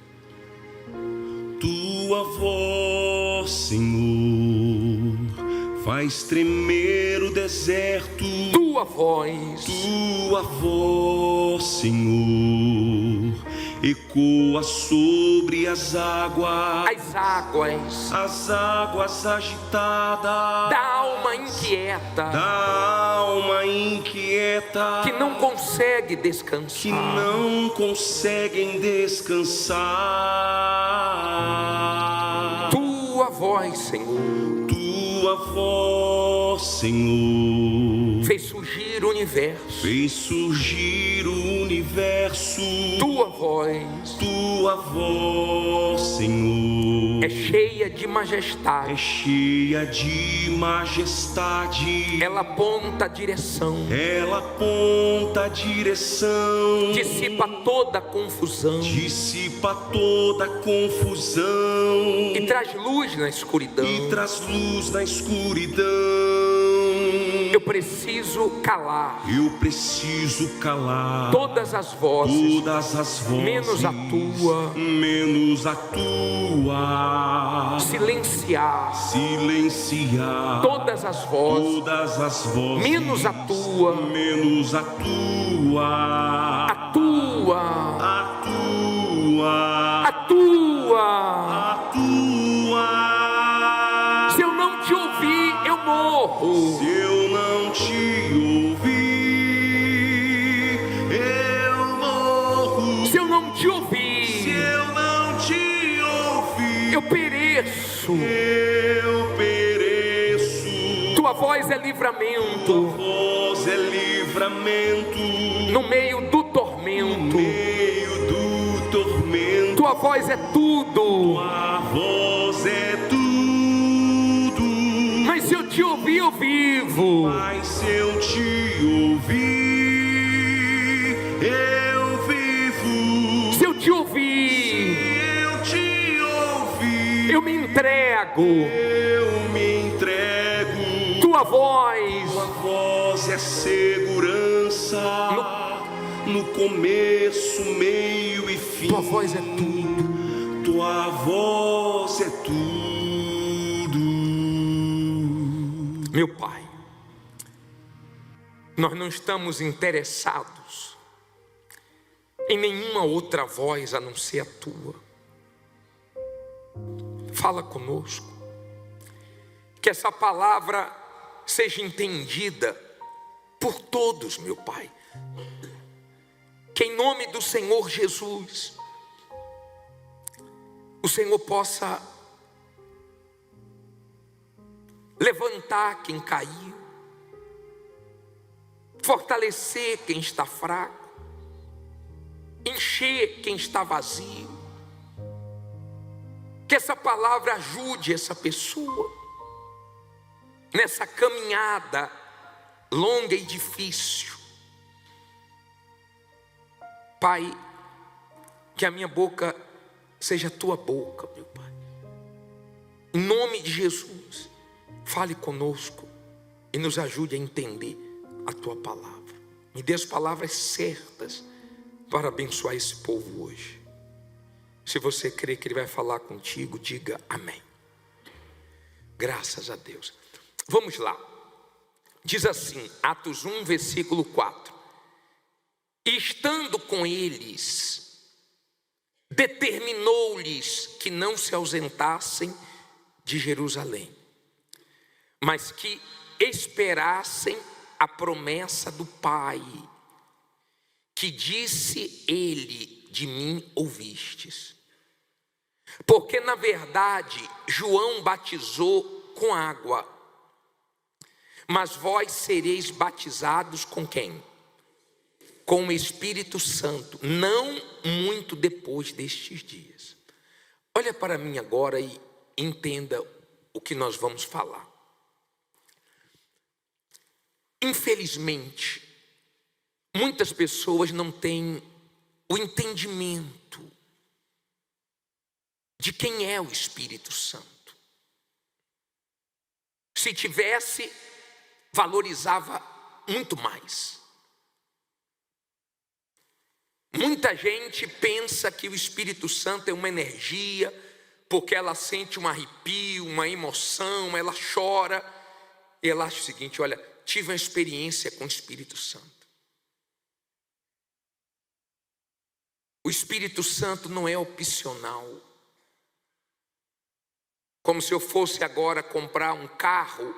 Tua voz, Senhor, faz tremer o deserto. Tua voz, Senhor, ecoa sobre as águas agitadas da alma inquieta, que não consegue descansar. Tua voz, Senhor, fez surgir o universo. Tua voz, Senhor, é cheia de majestade. Ela aponta a direção. Dissipa toda a confusão. E traz luz na escuridão. Eu preciso calar todas as vozes, menos a tua. Silenciar todas as vozes, menos a tua. A tua. Se eu não te ouvir, eu morro. Se eu não te ouvir, eu pereço. Tua voz é livramento. No meio do tormento. Tua voz é tudo. Mas se eu te ouvir, eu vivo. Se eu te ouvir, eu me entrego. Tua voz é segurança no começo, meio e fim. Tua voz é tudo. Tua voz é tudo. Meu Pai, nós não estamos interessados em nenhuma outra voz a não ser a tua. Fala conosco, que essa palavra seja entendida por todos, meu Pai. Que em nome do Senhor Jesus, o Senhor possa levantar quem caiu, fortalecer quem está fraco, encher quem está vazio. Que essa palavra ajude essa pessoa nessa caminhada longa e difícil. Pai, que a minha boca seja a tua boca, meu Pai. Em nome de Jesus, fale conosco e nos ajude a entender a tua palavra. Me dê as palavras certas para abençoar esse povo hoje. Se você crê que Ele vai falar contigo, diga amém. Graças a Deus. Vamos lá. Diz assim, Atos 1, versículo 4. E estando com eles, determinou-lhes que não se ausentassem de Jerusalém, mas que esperassem a promessa do Pai, que disse ele, de mim ouvistes. Porque na verdade João batizou com água, mas vós sereis batizados com quem? Com o Espírito Santo, não muito depois destes dias. Olha para mim agora e entenda o que nós vamos falar. Infelizmente, muitas pessoas não têm o entendimento de quem é o Espírito Santo. Se tivesse, valorizava muito mais. Muita gente pensa que o Espírito Santo é uma energia, porque ela sente um arrepio, uma emoção, ela chora. E ela acha o seguinte: olha, tive uma experiência com o Espírito Santo. O Espírito Santo não é opcional. Como se eu fosse agora comprar um carro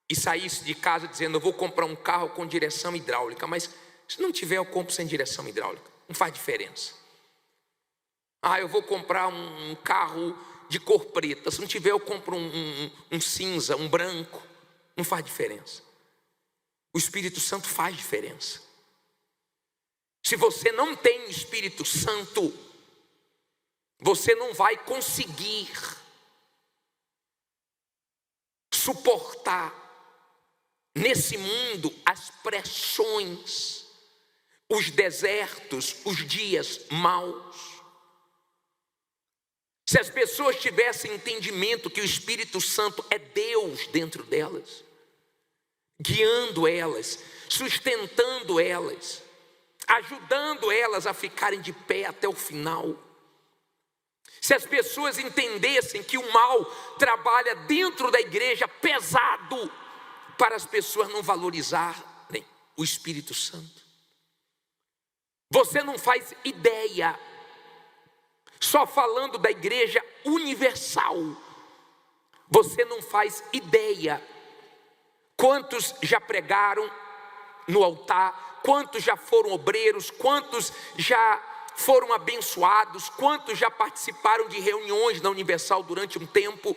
e saísse de casa dizendo: eu vou comprar um carro com direção hidráulica, mas se não tiver, eu compro sem direção hidráulica. Não faz diferença. Eu vou comprar um carro de cor preta. Se não tiver, eu compro um cinza, um branco. Não faz diferença. O Espírito Santo faz diferença. Se você não tem Espírito Santo, você não vai conseguir suportar nesse mundo as pressões, os desertos, os dias maus. Se as pessoas tivessem entendimento que o Espírito Santo é Deus dentro delas, guiando elas, sustentando elas, ajudando elas a ficarem de pé até o final. Se as pessoas entendessem que o mal trabalha dentro da igreja pesado para as pessoas não valorizarem o Espírito Santo. Você não faz ideia, só falando da igreja universal, você não faz ideia quantos já pregaram no altar, quantos já foram obreiros, quantos já foram abençoados, quantos já participaram de reuniões na Universal durante um tempo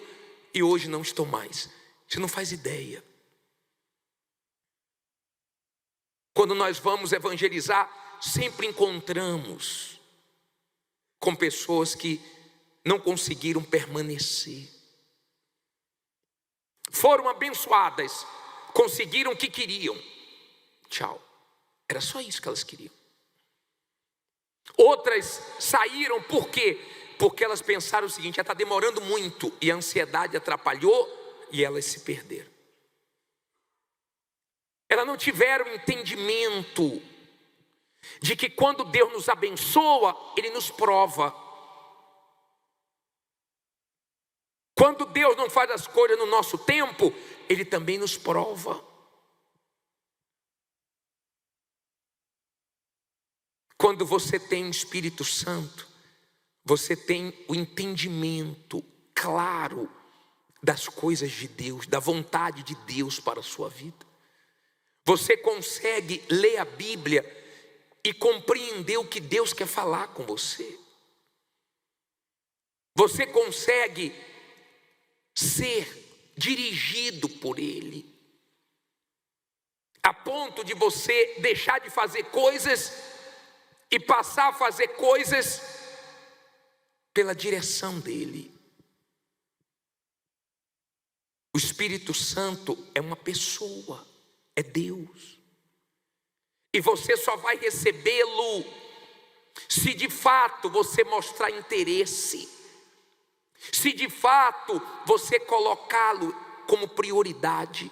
e hoje não estão mais. Você não faz ideia. Quando nós vamos evangelizar, sempre encontramos com pessoas que não conseguiram permanecer. Foram abençoadas, conseguiram o que queriam. Tchau. Era só isso que elas queriam. Outras saíram por quê? Porque elas pensaram o seguinte: está demorando muito, e a ansiedade atrapalhou e elas se perderam. Elas não tiveram entendimento de que quando Deus nos abençoa, Ele nos prova. Quando Deus não faz as coisas no nosso tempo, Ele também nos prova. Quando você tem Espírito Santo, você tem o entendimento claro das coisas de Deus, da vontade de Deus para a sua vida. Você consegue ler a Bíblia e compreender o que Deus quer falar com você. Você consegue ser dirigido por Ele, a ponto de você deixar de fazer coisas e passar a fazer coisas pela direção dEle. O Espírito Santo é uma pessoa, é Deus. E você só vai recebê-lo se de fato você mostrar interesse, se de fato você colocá-lo como prioridade.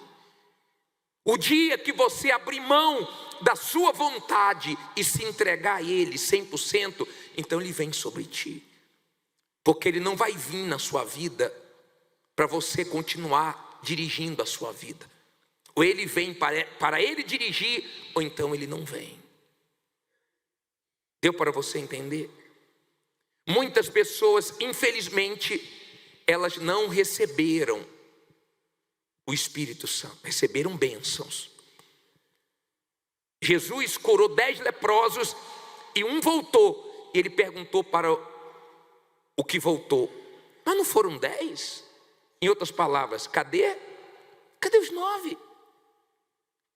O dia que você abrir mão da sua vontade e se entregar a Ele 100%, então Ele vem sobre ti. Porque Ele não vai vir na sua vida para você continuar dirigindo a sua vida. Ou Ele vem para Ele dirigir, ou então Ele não vem. Deu para você entender? Muitas pessoas, infelizmente, elas não receberam o Espírito Santo, receberam bênçãos. Jesus curou 10 leprosos e um voltou. E ele perguntou para o que voltou. Mas não foram 10? Em outras palavras, cadê os 9?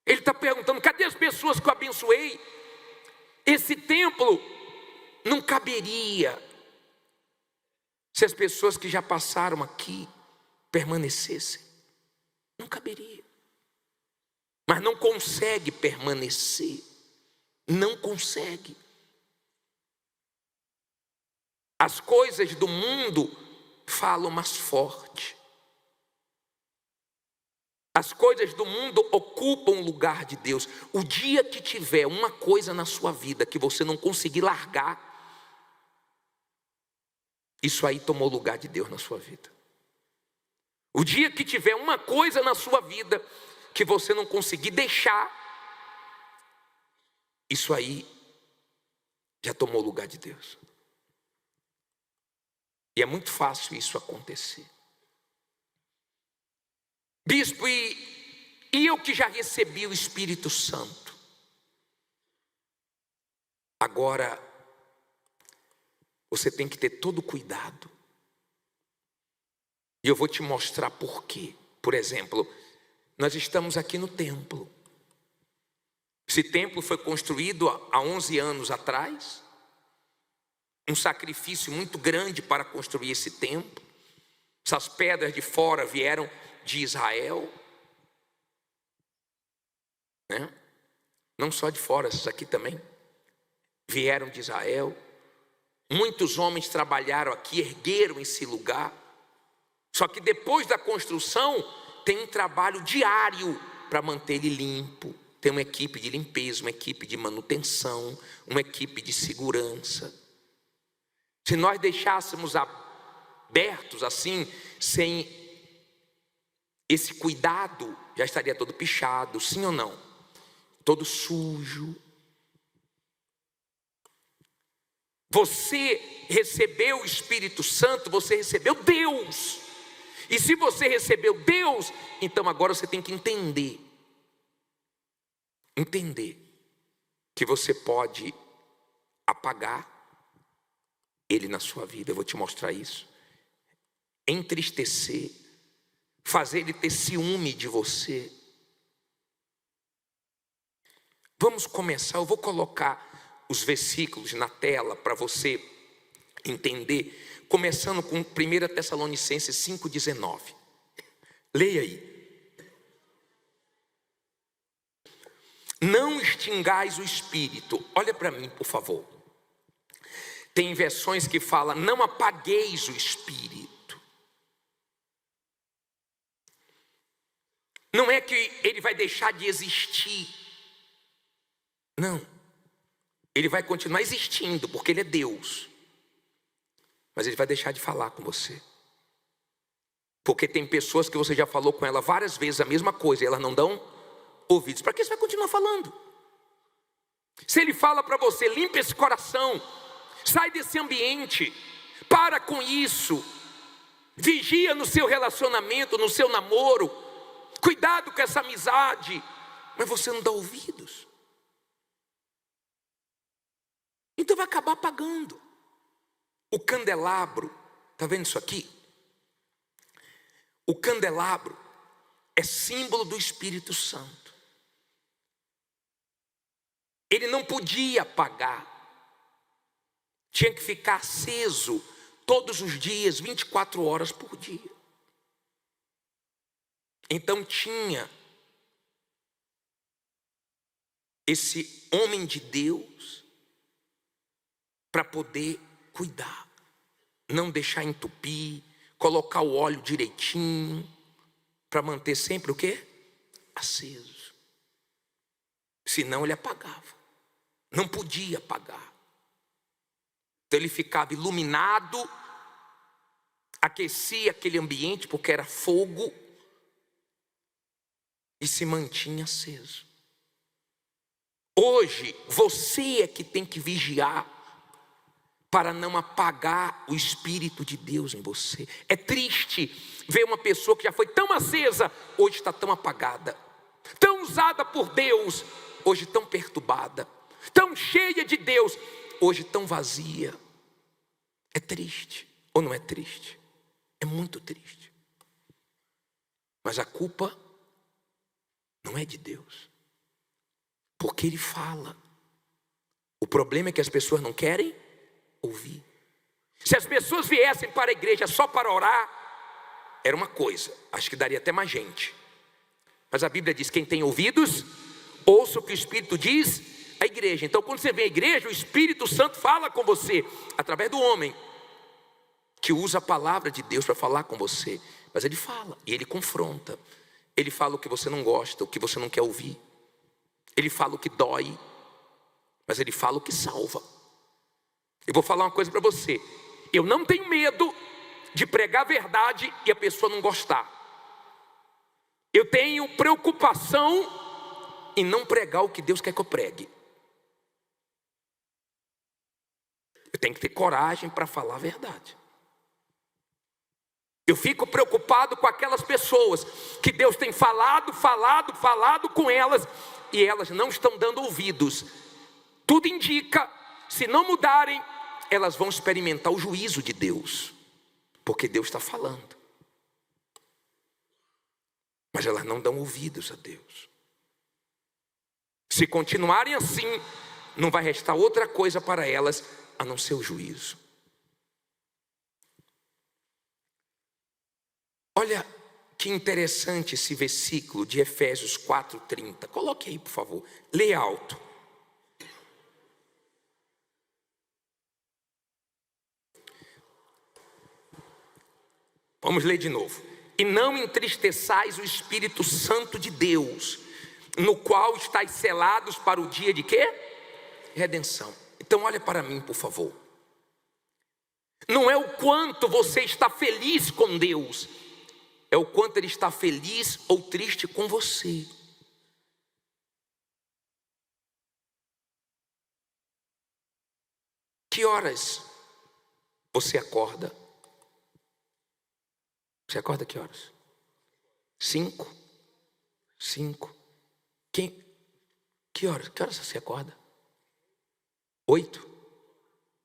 Ele está perguntando, cadê as pessoas que eu abençoei? Esse templo não caberia se as pessoas que já passaram aqui permanecessem. Não caberia. Mas não consegue permanecer. Não consegue. As coisas do mundo falam mais forte. As coisas do mundo ocupam o lugar de Deus. O dia que tiver uma coisa na sua vida que você não conseguir largar, isso aí tomou o lugar de Deus na sua vida. O dia que tiver uma coisa na sua vida que você não conseguir deixar, isso aí já tomou o lugar de Deus. E é muito fácil isso acontecer. Bispo, e eu que já recebi o Espírito Santo, agora você tem que ter todo cuidado. E eu vou te mostrar por quê. Por exemplo, nós estamos aqui no templo. Esse templo foi construído há 11 anos atrás. Um sacrifício muito grande para construir esse templo. Essas pedras de fora vieram de Israel, né? Não só de fora, essas aqui também vieram de Israel. Muitos homens trabalharam aqui, ergueram esse lugar. Só que depois da construção tem um trabalho diário para manter ele limpo. Tem uma equipe de limpeza, uma equipe de manutenção, uma equipe de segurança. Se nós deixássemos abertos assim, sem esse cuidado, já estaria todo pichado, sim ou não? Todo sujo. Você recebeu o Espírito Santo, você recebeu Deus. E se você recebeu Deus, então agora você tem que entender que você pode apagar Ele na sua vida. Eu vou te mostrar isso. Entristecer, fazer Ele ter ciúme de você. Vamos começar, eu vou colocar os versículos na tela para você entender, começando com 1 Tessalonicenses 5,19. Leia aí. Não extingais o Espírito. Olha para mim, por favor. Tem versões que falam, não apagueis o Espírito. Não é que ele vai deixar de existir. Não. Ele vai continuar existindo, porque ele é Deus. Mas ele vai deixar de falar com você. Porque tem pessoas que você já falou com ela várias vezes a mesma coisa e elas não dão ouvidos. Para que você vai continuar falando? Se ele fala para você, limpa esse coração, sai desse ambiente, para com isso, vigia no seu relacionamento, no seu namoro, cuidado com essa amizade, mas você não dá ouvidos, então vai acabar apagando. O candelabro, está vendo isso aqui? O candelabro é símbolo do Espírito Santo. Ele não podia apagar, tinha que ficar aceso todos os dias, 24 horas por dia. Então tinha esse homem de Deus para poder cuidar, não deixar entupir, colocar o óleo direitinho, para manter sempre o quê? Aceso. Senão ele apagava. Não podia apagar. Então ele ficava iluminado, aquecia aquele ambiente porque era fogo e se mantinha aceso. Hoje você é que tem que vigiar para não apagar o Espírito de Deus em você. É triste ver uma pessoa que já foi tão acesa, hoje está tão apagada, tão usada por Deus, hoje tão perturbada, tão cheia de Deus, hoje tão vazia. É triste. Ou não é triste? É muito triste. Mas a culpa não é de Deus, porque Ele fala. O problema é que as pessoas não querem ouvir. Se as pessoas viessem para a igreja só para orar, era uma coisa, acho que daria até mais gente. Mas a Bíblia diz: quem tem ouvidos, ouça o que o Espírito diz à igreja. Então quando você vem à igreja, o Espírito Santo fala com você, através do homem, que usa a palavra de Deus para falar com você. Mas ele fala, e ele confronta. Ele fala o que você não gosta, o que você não quer ouvir. Ele fala o que dói, mas ele fala o que salva. Eu vou falar uma coisa para você: eu não tenho medo de pregar a verdade e a pessoa não gostar. Eu tenho preocupação em não pregar o que Deus quer que eu pregue. Eu tenho que ter coragem para falar a verdade. Eu fico preocupado com aquelas pessoas que Deus tem falado com elas, e elas não estão dando ouvidos. Tudo indica, se não mudarem, elas vão experimentar o juízo de Deus, porque Deus está falando. Mas elas não dão ouvidos a Deus. Se continuarem assim, não vai restar outra coisa para elas a não ser o juízo. Olha que interessante esse versículo de Efésios 4:30. Coloque aí, por favor. Leia alto. Vamos ler de novo. E não entristeçais o Espírito Santo de Deus, no qual estáis selados para o dia de quê? Redenção. Então olha para mim, por favor. Não é o quanto você está feliz com Deus, é o quanto Ele está feliz ou triste com você. Que horas você acorda? Você acorda que horas? 5? Que horas? Que horas você acorda? 8?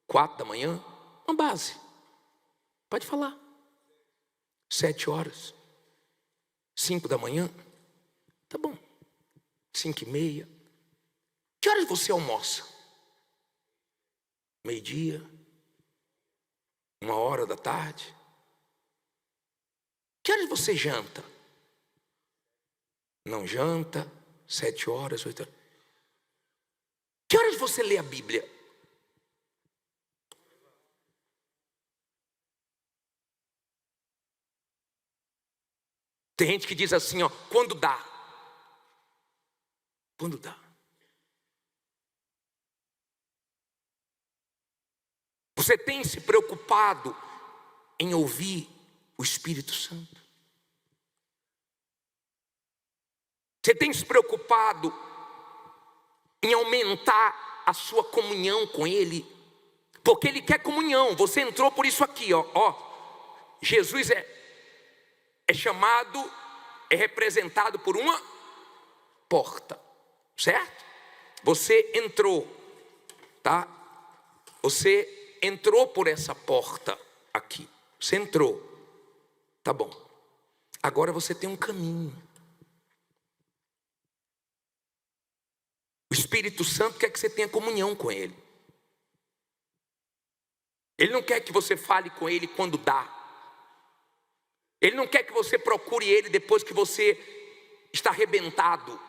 4 da manhã? Uma base. Pode falar. 7 horas? 5 da manhã? Tá bom. 5:30. Que horas você almoça? Meio-dia? 1h da tarde? Que horas você janta? Não janta? 7 horas, 8 horas. Que horas você lê a Bíblia? Tem gente que diz assim, ó, quando dá. Quando dá. Você tem se preocupado em ouvir o Espírito Santo? Você tem se preocupado em aumentar a sua comunhão com Ele? Porque Ele quer comunhão. Você entrou por isso aqui, ó. Jesus é chamado, é representado por uma porta, certo? Você entrou, tá? Você entrou por essa porta aqui. Você entrou, tá bom. Agora você tem um caminho. O Espírito Santo quer que você tenha comunhão com Ele. Ele não quer que você fale com Ele quando dá. Ele não quer que você procure Ele depois que você está arrebentado.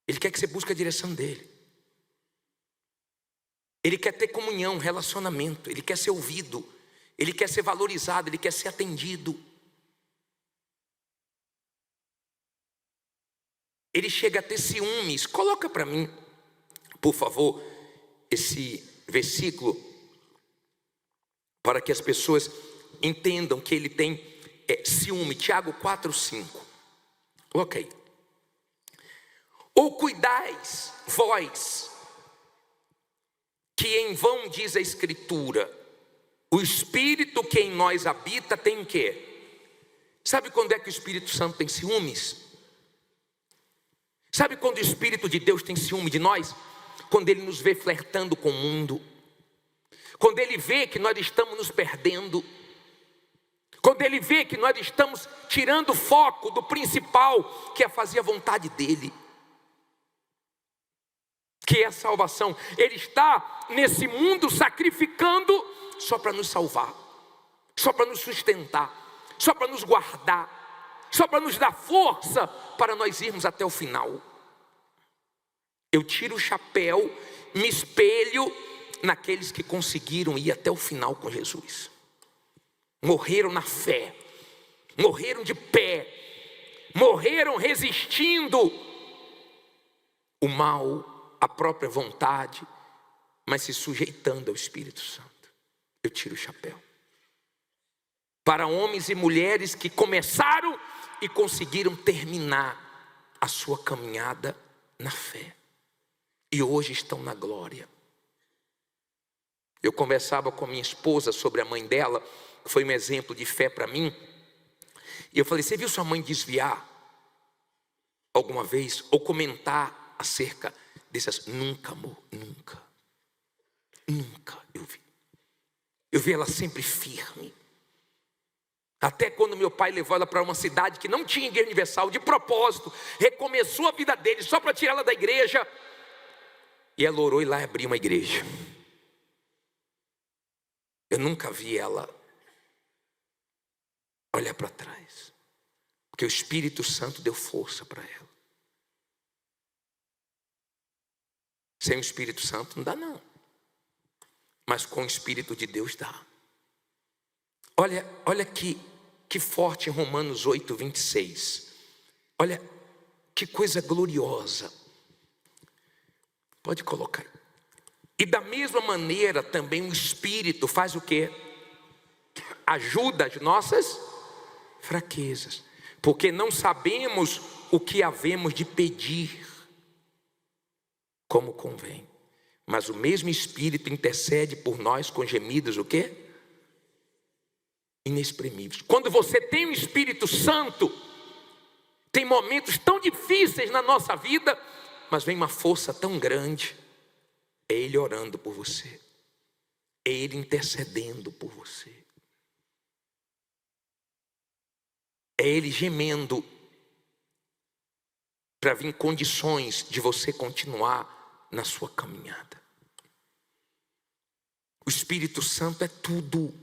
Ele quer que você busque a direção dEle. Ele quer ter comunhão, relacionamento. Ele quer ser ouvido. Ele quer ser valorizado. Ele quer ser atendido. Ele chega a ter ciúmes. Coloca para mim, por favor, esse versículo, para que as pessoas entendam que ele tem ciúme. Tiago 4:5. Coloca aí. Ou cuidais vós, que em vão diz a Escritura, o Espírito que em nós habita tem o quê? Sabe quando é que o Espírito Santo tem ciúmes? Sabe quando o Espírito de Deus tem ciúme de nós? Quando Ele nos vê flertando com o mundo. quando Ele vê que nós estamos nos perdendo, quando Ele vê que nós estamos tirando o foco do principal, que é fazer a vontade dEle, que é a salvação. Ele está nesse mundo sacrificando só para nos salvar, só para nos sustentar, só para nos guardar, só para nos dar força para nós irmos até o final. Eu tiro o chapéu, me espelho naqueles que conseguiram ir até o final com Jesus. Morreram na fé, morreram de pé, morreram resistindo o mal, a própria vontade, mas se sujeitando ao Espírito Santo. Eu tiro o chapéu para homens e mulheres que começaram e conseguiram terminar a sua caminhada na fé, e hoje estão na glória. Eu conversava com a minha esposa sobre a mãe dela, que foi um exemplo de fé para mim, e eu falei: você viu sua mãe desviar alguma vez, ou comentar acerca dessas? Nunca, amor, nunca eu vi ela sempre firme. Até quando meu pai levou ela para uma cidade que não tinha igreja universal, de propósito, recomeçou a vida dele só para tirar ela da igreja, e ela orou e lá abriu uma igreja. Eu nunca vi ela olhar para trás, porque o Espírito Santo deu força para ela. Sem o Espírito Santo não dá não, mas com o Espírito de Deus dá. Olha que forte em Romanos 8, 26. Olha que coisa gloriosa. Pode colocar aí. E da mesma maneira também o Espírito faz o quê? Ajuda as nossas fraquezas, porque não sabemos o que havemos de pedir como convém, mas o mesmo Espírito intercede por nós com gemidos o quê? Inexprimíveis. Quando você tem o Espírito Santo, tem momentos tão difíceis na nossa vida, mas vem uma força tão grande. É Ele orando por você, é Ele intercedendo por você, é Ele gemendo para vir condições de você continuar na sua caminhada. O Espírito Santo é tudo.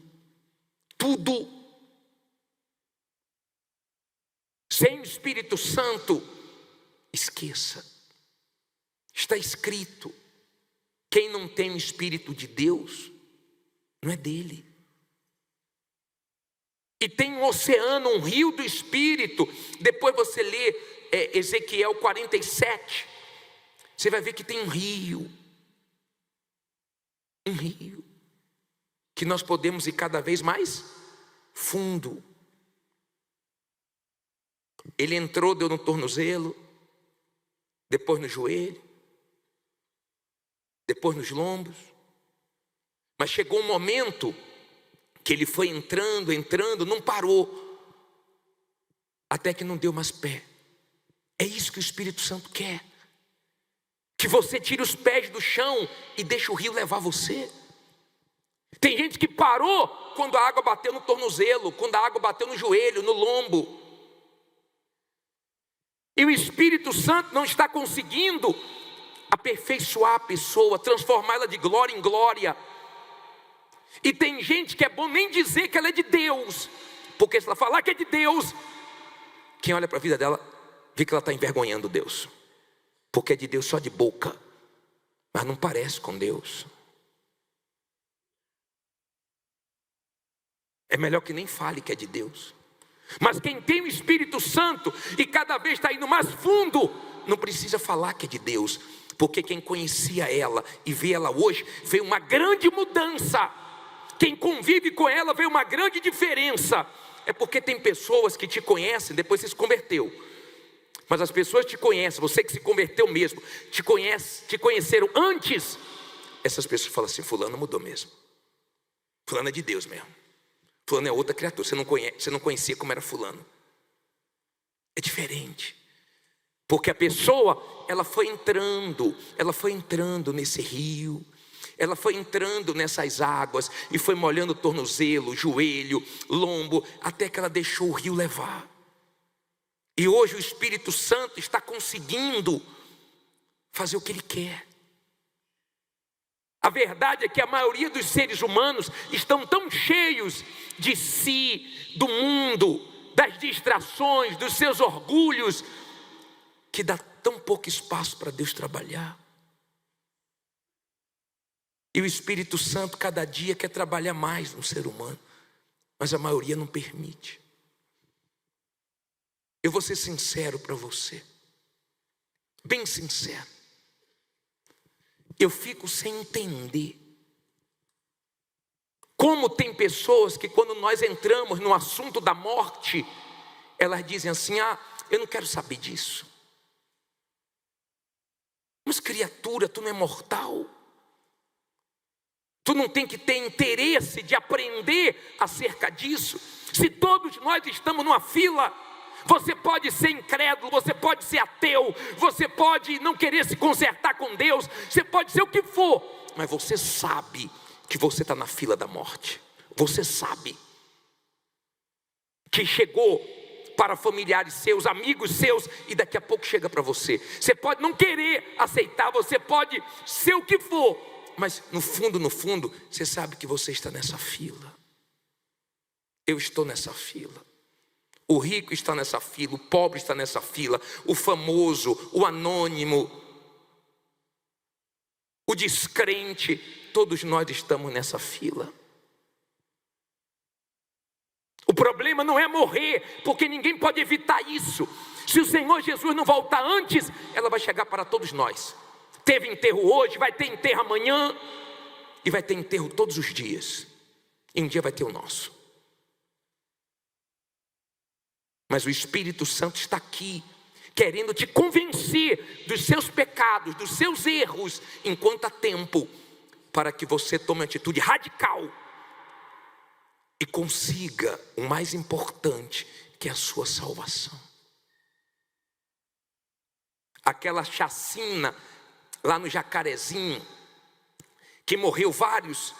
Sem o Espírito Santo, esqueça. Está escrito: quem não tem o Espírito de Deus, não é dele. E tem um oceano, um rio do Espírito. Depois você lê Ezequiel 47, você vai ver que tem um rio, que nós podemos ir cada vez mais fundo. Ele entrou, deu no tornozelo, depois no joelho, depois nos lombos, mas chegou um momento que ele foi entrando, não parou, até que não deu mais pé. É isso que o Espírito Santo quer, que você tire os pés do chão e deixe o rio levar você. Tem gente que parou quando a água bateu no tornozelo, quando a água bateu no joelho, no lombo, e o Espírito Santo não está conseguindo aperfeiçoar a pessoa, transformá-la de glória em glória. E tem gente que é bom nem dizer que ela é de Deus, porque se ela falar que é de Deus, quem olha para a vida dela vê que ela está envergonhando Deus, porque é de Deus só de boca, mas não parece com Deus. É melhor que nem fale que é de Deus. Mas quem tem o Espírito Santo e cada vez está indo mais fundo, não precisa falar que é de Deus, porque quem conhecia ela e vê ela hoje, vê uma grande mudança. Quem convive com ela vê uma grande diferença. É porque tem pessoas que te conhecem depois que você se converteu, mas as pessoas te conhecem, você que se converteu mesmo, te conheceram antes. Essas pessoas falam assim: fulano mudou mesmo, fulano é de Deus mesmo, fulano é outra criatura. Você não conhecia como era fulano. É diferente, porque a pessoa, ela foi entrando nesse rio, Ela foi entrando nessas águas e foi molhando o tornozelo, joelho, lombo, até que ela deixou o rio levar. E hoje o Espírito Santo está conseguindo fazer o que Ele quer. A verdade é que a maioria dos seres humanos estão tão cheios de si, do mundo, das distrações, dos seus orgulhos, que dá tão pouco espaço para Deus trabalhar. E o Espírito Santo cada dia quer trabalhar mais no ser humano, mas a maioria não permite. Eu vou ser sincero para você, bem sincero. Eu fico sem entender como tem pessoas que quando nós entramos no assunto da morte, elas dizem assim: eu não quero saber disso. Mas criatura, tu não é mortal? Tu não tem que ter interesse de aprender acerca disso? Se todos nós estamos numa fila, você pode ser incrédulo, você pode ser ateu, você pode não querer se consertar com Deus, você pode ser o que for, mas você sabe que você está na fila da morte. Você sabe que chegou para familiares seus, amigos seus, e daqui a pouco chega para você. Você pode não querer aceitar, você pode ser o que for, mas no fundo, você sabe que você está nessa fila. Eu estou nessa fila. O rico está nessa fila, o pobre está nessa fila, o famoso, o anônimo, o descrente, todos nós estamos nessa fila. O problema não é morrer, porque ninguém pode evitar isso. Se o Senhor Jesus não voltar antes, ela vai chegar para todos nós. Teve enterro hoje, vai ter enterro amanhã, e vai ter enterro todos os dias. E um dia vai ter o nosso. Mas o Espírito Santo está aqui, querendo te convencer dos seus pecados, dos seus erros, enquanto há tempo, para que você tome uma atitude radical e consiga o mais importante, que é a sua salvação. Aquela chacina lá no Jacarezinho, que morreu vários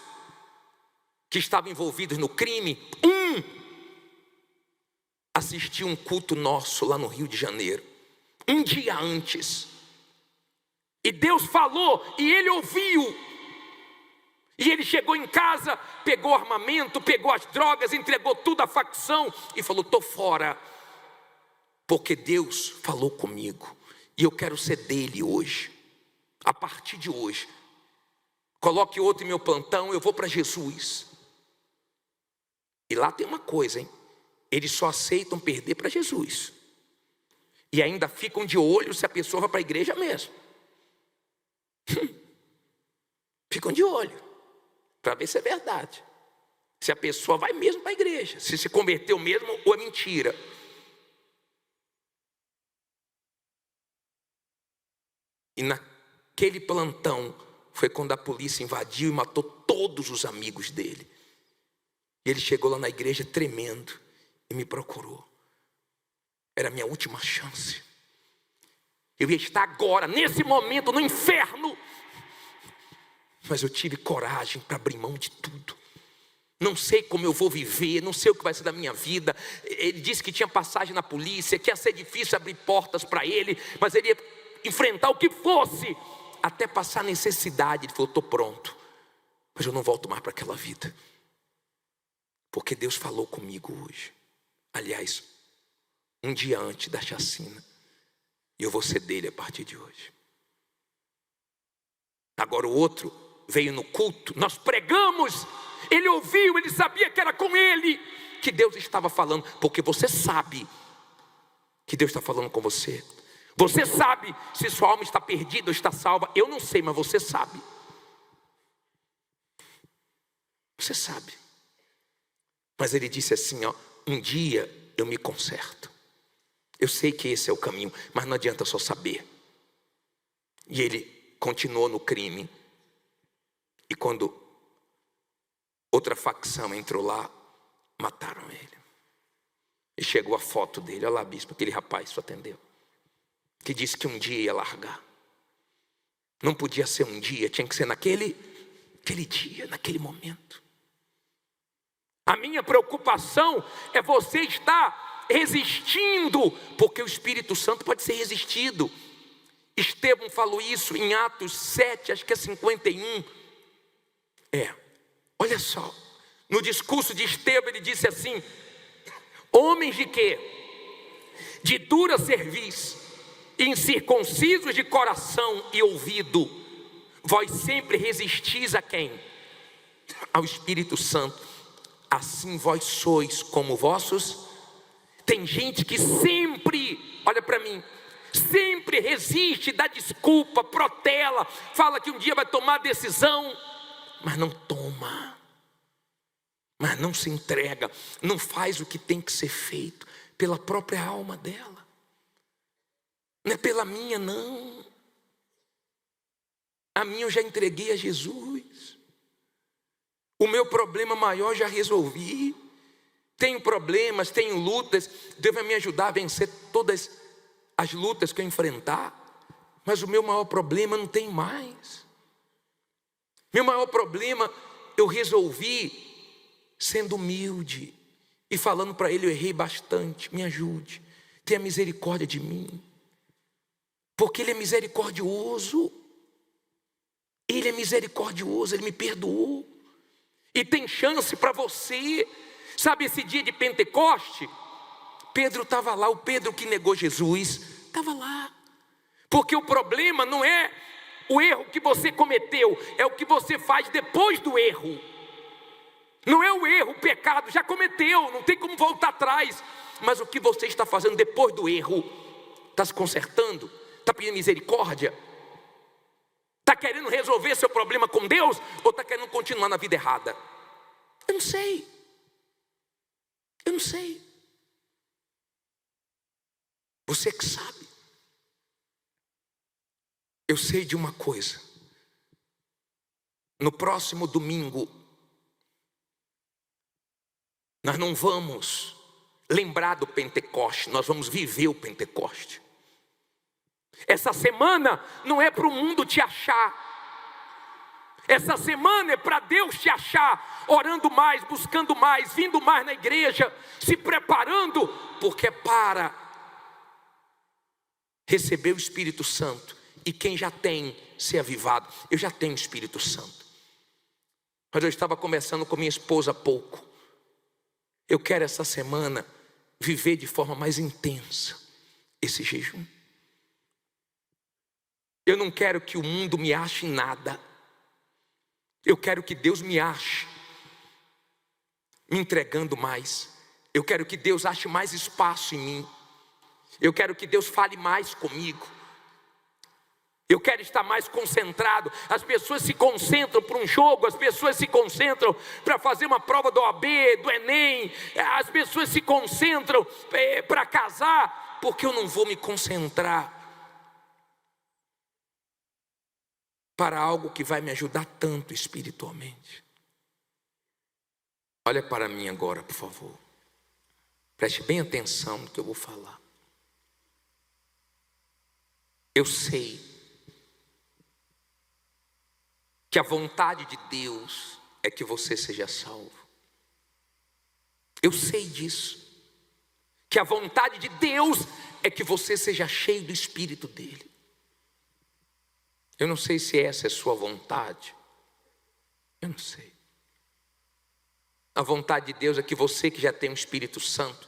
que estavam envolvidos no crime, assistiu um culto nosso lá no Rio de Janeiro, um dia antes, e Deus falou, e ele ouviu, e ele chegou em casa, pegou o armamento, pegou as drogas, entregou tudo à facção, e falou: estou fora, porque Deus falou comigo, e eu quero ser dele hoje, a partir de hoje, coloque outro em meu plantão, eu vou para Jesus. E lá tem uma coisa, hein? Eles só aceitam perder para Jesus. E ainda ficam de olho se a pessoa vai para a igreja mesmo. Ficam de olho, para ver se é verdade. Se a pessoa vai mesmo para a igreja. Se converteu mesmo ou é mentira. E naquele plantão foi quando a polícia invadiu e matou todos os amigos dele. E ele chegou lá na igreja tremendo. E me procurou. Era a minha última chance. Eu ia estar agora, nesse momento, no inferno. Mas eu tive coragem para abrir mão de tudo. Não sei como eu vou viver, não sei o que vai ser da minha vida. Ele disse que tinha passagem na polícia, que ia ser difícil abrir portas para ele, mas ele ia enfrentar o que fosse, até passar necessidade. Ele falou: estou pronto, mas eu não volto mais para aquela vida. Porque Deus falou comigo hoje. Aliás, um dia antes da chacina. E eu vou ser dele a partir de hoje. Agora o outro veio no culto, nós pregamos, ele ouviu, ele sabia que era com ele que Deus estava falando. Porque você sabe que Deus está falando com você. Você sabe se sua alma está perdida ou está salva. Eu não sei, mas você sabe. Você sabe. Mas ele disse assim, um dia eu me conserto. Eu sei que esse é o caminho, mas não adianta só saber. E ele continuou no crime. E quando outra facção entrou lá, mataram ele. E chegou a foto dele. Olha lá, bispo, aquele rapaz só atendeu, que disse que um dia ia largar. Não podia ser um dia, tinha que ser naquele Naquele dia, naquele momento. A minha preocupação é você estar resistindo, porque o Espírito Santo pode ser resistido. Estevão falou isso em Atos 7, acho que é 51. Olha só, no discurso de Estevão ele disse assim: homens de quê? De dura cerviz, incircuncisos de coração e ouvido, vós sempre resistis a quem? Ao Espírito Santo. Assim vós sois como vossos. Tem gente que sempre, olha para mim, sempre resiste, dá desculpa, protela, fala que um dia vai tomar decisão, mas não toma, mas não se entrega, não faz o que tem que ser feito pela própria alma dela, não é pela minha não. A minha eu já entreguei a Jesus. O meu problema maior já resolvi. Tenho problemas, tenho lutas. Deus vai me ajudar a vencer todas as lutas que eu enfrentar. Mas o meu maior problema não tem mais. Meu maior problema eu resolvi sendo humilde e falando para Ele: eu errei bastante, me ajude, tenha misericórdia de mim. Porque Ele é misericordioso. Ele é misericordioso, Ele me perdoou. E tem chance para você. Sabe esse dia de Pentecoste? Pedro estava lá, o Pedro que negou Jesus, estava lá. Porque o problema não é o erro que você cometeu, é o que você faz depois do erro. Não é o erro, o pecado, já cometeu, não tem como voltar atrás. Mas o que você está fazendo depois do erro? Está se consertando? Está pedindo misericórdia? Está querendo resolver seu problema com Deus? Ou está querendo continuar na vida errada? Eu não sei. Eu não sei. Você que sabe. Eu sei de uma coisa. No próximo domingo, nós não vamos lembrar do Pentecoste, nós vamos viver o Pentecoste. Essa semana não é para o mundo te achar. Essa semana é para Deus te achar, orando mais, buscando mais, vindo mais na igreja, se preparando, porque é para receber o Espírito Santo. E quem já tem, ser avivado. Eu já tenho o Espírito Santo. Mas eu estava conversando com minha esposa há pouco. Eu quero essa semana viver de forma mais intensa esse jejum. Eu não quero que o mundo me ache em nada. Eu quero que Deus me ache me entregando mais. Eu quero que Deus ache mais espaço em mim. Eu quero que Deus fale mais comigo. Eu quero estar mais concentrado. As pessoas se concentram para um jogo, as pessoas se concentram para fazer uma prova do OAB, do Enem, as pessoas se concentram para casar, porque eu não vou me concentrar para algo que vai me ajudar tanto espiritualmente. Olha para mim agora, por favor. Preste bem atenção no que eu vou falar. Eu sei que a vontade de Deus é que você seja salvo. Eu sei disso. Que a vontade de Deus é que você seja cheio do Espírito dele. Eu não sei se essa é a sua vontade. Eu não sei. A vontade de Deus é que você que já tem o Espírito Santo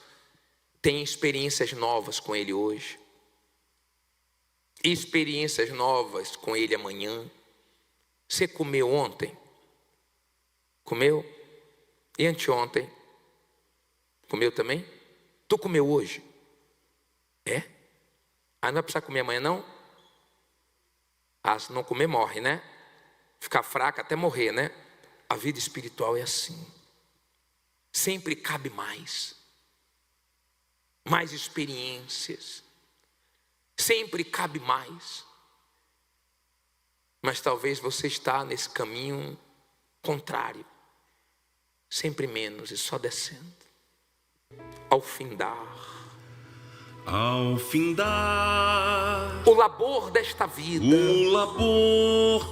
tenha experiências novas com ele hoje. Experiências novas com ele amanhã. Você comeu ontem? Comeu? E anteontem? Comeu também? Tu comeu hoje? É? Ah, não vai precisar comer amanhã não? Ah, se não comer morre, né? Ficar fraca até morrer, né? A vida espiritual é assim. Sempre cabe mais. Mais experiências. Sempre cabe mais. Mas talvez você está nesse caminho contrário. Sempre menos e só descendo. Ao findar. Ao findar o labor desta vida. o labor